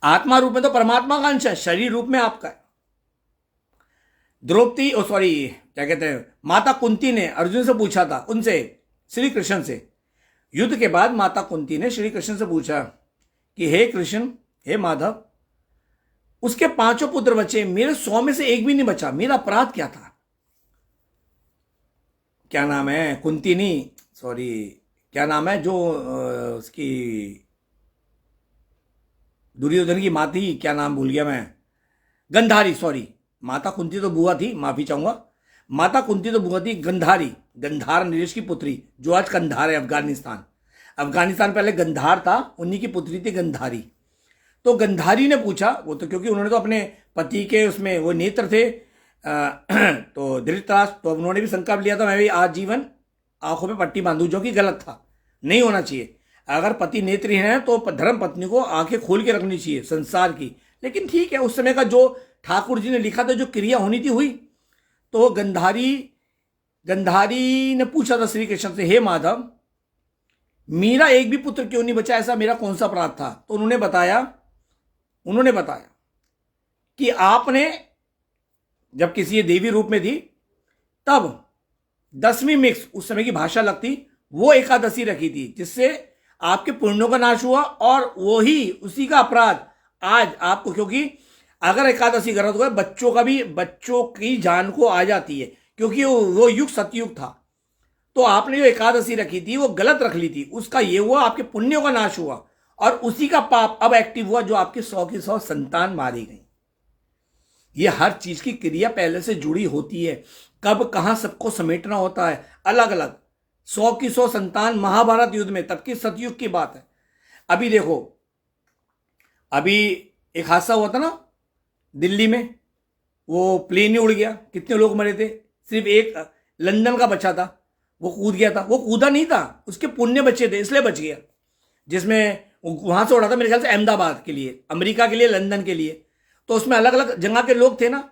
Speaker 1: आत्मा रूप में तो परमात्मा का अंश है, शरीर रूप में आपका है। द्रौपदी, क्या कहते हैं, माता कुंती ने अर्जुन से पूछा था, उनसे, श्री कृष्ण से, युद्ध के बाद माता कुंती ने श्री कृष्ण से पूछा कि हे कृष्ण, हे माधव, उसके 5 पुत्र बचे, मेरे 100 में से एक भी नहीं बचा, मेरा अपराध क्या था? क्या नाम है, कुंती नहीं, क्या नाम है जो उसकी दुर्योधन की माँ थी, क्या नाम भूल गया मैं, गंधारी, माता कुंती तो बुआ थी, माफी चाहूंगा, माता कुंती तो बुआ थी, गंधार नरेश की पुत्री, जो आज कंधार है, अफगानिस्तान पहले गंधार था, उन्हीं की पुत्री थी गंधारी। तो गंधारी ने पूछा, वो तो क्योंकि उन्होंने तो अपने पति के उसमें वो नेत्र थे, तो धृतराष्ट्र, तो उन्होंने भी संकल्प लिया था, मैं भी आजीवन आंखों पे पट्टी बांधू, जो कि गलत था, नहीं होना चाहिए। अगर पति नेत्रहीन है तो धर्म पत्नी को आंखें खोल के रखनी चाहिए संसार की। लेकिन ठीक है, उस समय का जो ठाकुर जी ने लिखा था, जो क्रिया होनी थी हुई। तो गंधारी ने पूछा था श्री कृष्ण से, हे माधव, मेरा एक भी पुत्र क्यों नहीं बचा, ऐसा मेरा कौन सा अपराध था? तो उन्होंने बताया कि आपने जब किसी ये देवी रूप में थी, तब 10वीं मिक्स, उस समय की भाषा लगती, वो एकादशी रखी थी, जिससे आपके पुण्यों का नाश हुआ, और वो ही उसी का अपराध आज आपको, क्योंकि अगर एकादशी गलत हुआ बच्चों की जान को आ जाती है, क्योंकि वो युग सतयुग था। तो आपने जो एकादशी रखी थी वो गलत रख ली थी, उसका ये हुआ आपके पुण्यों का नाश हुआ, और उसी का पाप अब एक्टिव हुआ, जो आपकी 100 की 100 संतान मारी गई। ये हर चीज की क्रिया पहले से जुड़ी होती है, कब कहां सबको समेटना होता है अलग अलग। 100 की 100 संतान महाभारत युद्ध में, तब की सतयुग की बात है। अभी देखो, अभी एक हादसा हुआ था ना दिल्ली में, वो प्लेन ही उड़ गया, कितने लोग मरे थे, सिर्फ एक लंदन का बच्चा था, वो कूद गया था। वो कूदा नहीं था, उसके पुण्य बच्चे थे इसलिए बच गया, जिसमें वहां से उड़ा था मेरे ख्याल से अहमदाबाद के लिए, अमेरिका के लिए, लंदन के लिए। तो उसमें अलग अलग जगह के लोग थे ना,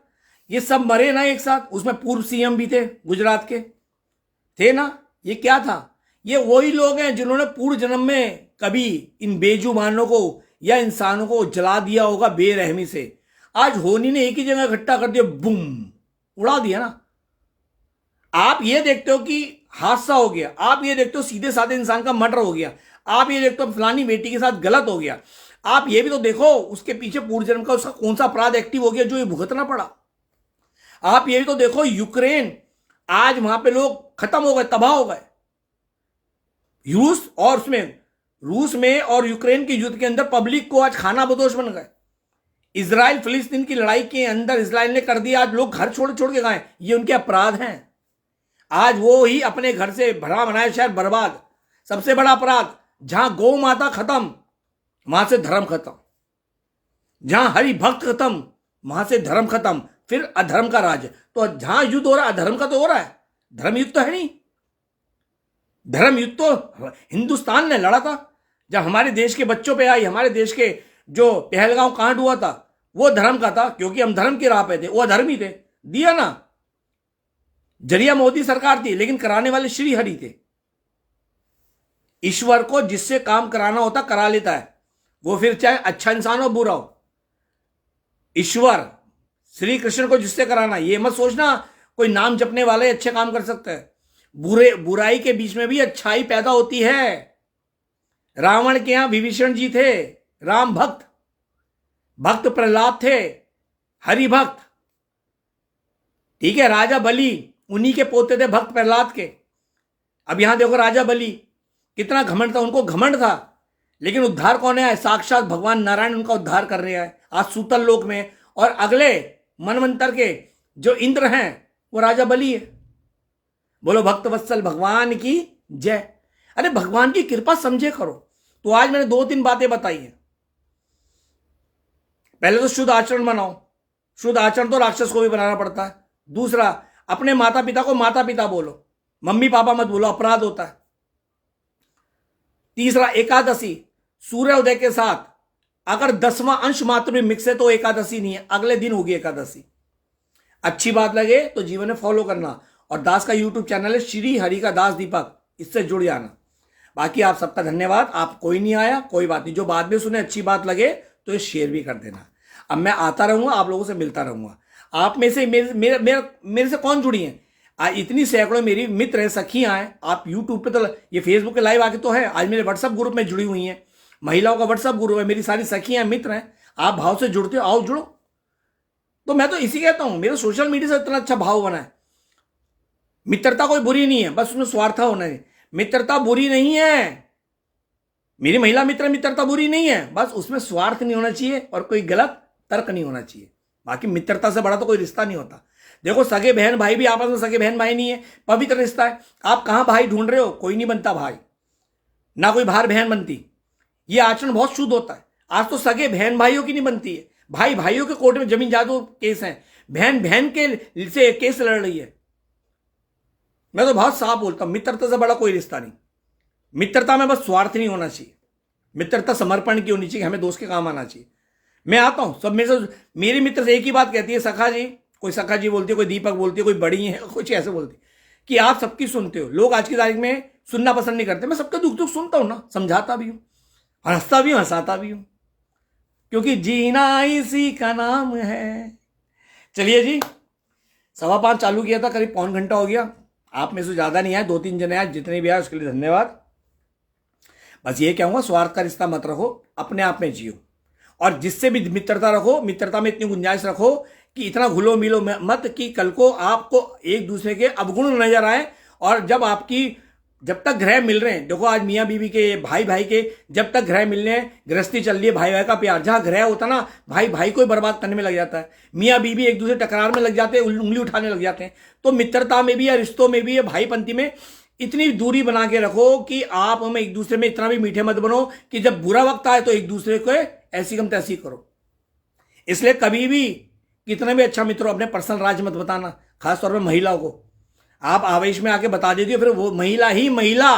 Speaker 1: ये सब मरे ना एक साथ। उसमें पूर्व सीएम भी थे गुजरात के, थे ना। ये क्या था, ये वही लोग हैं जिन्होंने पूर्व जन्म में कभी इन बेजुबानों को या इंसानों को जला दिया होगा बेरहमी से। आज होनी ने एक ही जगह इकट्ठा कर दिया, बूम, उड़ा दिया ना। आप ये देखते हो कि हादसा हो गया, आप ये देखते हो सीधे साधे इंसान का मर्डर हो गया, आप ये देखते हो फलानी बेटी के साथ गलत हो गया, आप ये भी तो देखो उसके पीछे पूर्व जन्म का उसका कौन सा अपराध एक्टिव हो गया जो ये भुगतना पड़ा। आप ये भी तो देखो यूक्रेन, आज वहां पे लोग खत्म हो गए, तबाह हो गए। रूस में और यूक्रेन के युद्ध के अंदर पब्लिक को आज खाना बदोश बन गए। इजराइल फिलिस्तीन की लड़ाई के अंदर इजराइल ने कर दिया, आज लोग घर छोड़ छोड़ के गए। ये उनके अपराध हैं। आज वो ही अपने घर से भरा बनाए शहर बर्बाद। सबसे बड़ा अपराध, जहां गौ माता खत्म वहां से धर्म खत्म, जहां हरि भक्त खत्म वहां से धर्म खत्म, फिर अधर्म का राज। तो जहां युद्ध हो रहा है अधर्म का तो हो रहा है, धर्म युद्ध तो है नहीं। धर्म युद्ध तो हिंदुस्तान ने लड़ा था। जब हमारे देश के बच्चों पे आई, हमारे देश के जो पहलगांव कांड हुआ था वो धर्म का था, क्योंकि हम धर्म की राह पे थे, वो अधर्मी थे। दिया ना, जरिया मोदी सरकार थी, लेकिन कराने वाले श्री हरि थे। ईश्वर को जिससे काम कराना होता करा लेता है, वो फिर चाहे अच्छा इंसान हो बुरा हो। ईश्वर श्री कृष्ण को जिससे कराना, ये मत सोचना कोई नाम जपने वाले अच्छे काम कर सकते हैं। बुराई के बीच में भी अच्छाई पैदा होती है। रावण के यहां विभीषण जी थे, राम भक्त, भक्त प्रहलाद थे, हरि भक्त, ठीक है। राजा बलि उन्हीं के पोते थे, भक्त प्रहलाद के। अब यहां देखो राजा बलि, कितना घमंड था, उनको घमंड था, लेकिन उद्धार कौन है? साक्षात भगवान नारायण उनका उद्धार कर रहे हैं आज सूतल लोक में। और अगले मनवंतर के जो इंद्र हैं वो राजा बलि है। बोलो भक्त वत्सल भगवान की जय। अरे भगवान की कृपा समझे करो। तो आज मैंने 2-3 बातें बताई हैं। पहले तो शुद्ध आचरण बनाओ। शुद्ध आचरण तो राक्षस को भी बनाना पड़ता है। दूसरा, अपने माता पिता को माता पिता बोलो, मम्मी पापा मत बोलो, अपराध होता है। तीसरा, एकादशी सूर्योदय के साथ अगर 10वां अंश मात्र भी मिक्स है तो एकादशी नहीं है, अगले दिन होगी एकादशी। अच्छी बात लगे तो जीवन में फॉलो करना। और दास का यूट्यूब चैनल है श्री हरि का दास दीपक, इससे जुड़ जाना। बाकी आप सबका धन्यवाद। आप कोई नहीं आया, कोई बात नहीं, जो बाद में सुने अच्छी बात लगे तो ये शेयर भी कर देना। अब मैं आता रहूंगा, आप लोगों से मिलता रहूंगा। आप में से मेरे से कौन जुड़ी हैं? इतनी सैकड़ों मेरी मित्र हैं, सखियां हैं। आप यूट्यूब पे तो, ये फेसबुक पे लाइव आके तो है, आज मेरे व्हाट्सएप ग्रुप में जुड़ी हुई हैं, महिलाओं का व्हाट्सएप ग्रुप है, मेरी सारी सखियां मित्र हैं। आप भाव से जुड़ते हो, आओ जुड़ो। तो मैं तो इसी कहता हूं, मेरा सोशल मीडिया से इतना अच्छा भाव बना है। मित्रता कोई बुरी नहीं है, बस उसमें स्वार्थ होना है। मित्रता बुरी नहीं है, मेरी महिला मित्रता बुरी नहीं है, बस उसमें स्वार्थ नहीं होना चाहिए और कोई गलत तर्क नहीं होना चाहिए। बाकी मित्रता से बड़ा तो कोई रिश्ता नहीं होता। देखो, सगे बहन भाई भी आपस में सगे बहन भाई नहीं है, पवित्र रिश्ता है। आप कहां भाई ढूंढ रहे हो? कोई नहीं बनता भाई, ना कोई भाई बहन बनती। ये आचरण बहुत शुद्ध होता है। आज तो सगे बहन भाइयों की नहीं बनती है, भाई भाइयों के कोर्ट में जमीन जायदाद केस है, बहन बहन के से केस लड़ रही है। मैं तो बहुत साफ बोलता हूं, मित्रता से बड़ा कोई रिश्ता नहीं। मित्रता में बस स्वार्थ नहीं होना चाहिए, मित्रता समर्पण की होनी चाहिए, हमें दोस्त के काम आना चाहिए। मैं आता हूं, सब मेरी मित्र से एक ही बात कहती है, सखा जी, कोई सखा जी बोलती है, कोई दीपक बोलती है, कोई बड़ी है, कुछ ऐसे बोलती है कि आप सबकी सुनते हो। लोग आज की तारीख में सुनना पसंद नहीं करते। मैं सबका दुख दुख सुनता हूं ना, समझाता भी हूं, हंसता भी हूं, हंसाता भी हूं, क्योंकि जीना इसी का नाम है। चलिए जी, 5:15 चालू किया था, करीब पौन घंटा हो गया। आप में से ज्यादा नहीं आए, 2-3 जने आए, जितने भी आए उसके लिए धन्यवाद। बस ये कहूंगा, स्वार्थ का रिश्ता मत रखो, अपने आप में जियो। और जिससे भी मित्रता रखो, मित्रता में इतनी गुंजाइश रखो कि इतना घुलो मिलो मत कि कल को आपको एक दूसरे के अवगुण नजर आए। और जब तक ग्रह मिल रहे हैं, देखो आज मियाँ बीवी के, भाई भाई के, जब तक ग्रह मिल रहे हैं, गृहस्थी चल रही है, भाई भाई का प्यार, जहां ग्रह होता ना, भाई भाई को ही बर्बाद करने में लग जाता है, मियाँ बीवी एक दूसरे टकरार में लग जाते हैं, उंगली उठाने लग जाते हैं। तो मित्रता में भी या रिश्तों में भी, भाईपंथी में इतनी दूरी बना के रखो कि आप हम एक दूसरे में इतना भी मीठे मत बनो कि जब बुरा वक्त आए तो एक दूसरे को ऐसी कम तैसी करो। इसलिए कभी भी कितना भी अच्छा मित्र हो, अपने पर्सनल राज मत बताना, खासतौर पर महिलाओं को। आप आवेश में आके बता देती हो, फिर वो महिला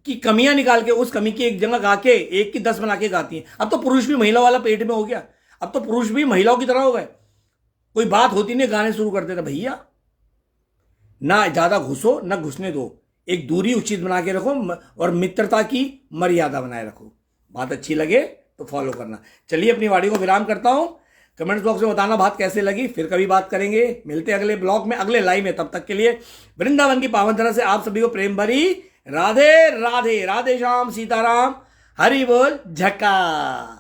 Speaker 1: की कमियां निकाल के उस कमी की एक जगह गा के 1 की 10 बना के गाती है। अब तो पुरुष भी महिला वाला पेट में हो गया, अब तो पुरुष भी महिलाओं की तरह हो गए, कोई बात होती नहीं गाने शुरू कर देता। भैया ना ज्यादा घुसो ना घुसने दो, एक दूरी उचित बना के रखो और मित्रता की मर्यादा बनाए रखो। बात अच्छी लगे तो फॉलो करना। चलिए अपनी वाणी को विराम करता हूं, कमेंट्स बॉक्स में बताना बात कैसे लगी, फिर कभी बात करेंगे। मिलते हैं अगले ब्लॉग में, अगले लाइव में। तब तक के लिए वृंदावन की पावन धरा से आप सभी को प्रेम भरी राधे राधे। राधे श्याम सीताराम, हरि बोल, झक्का।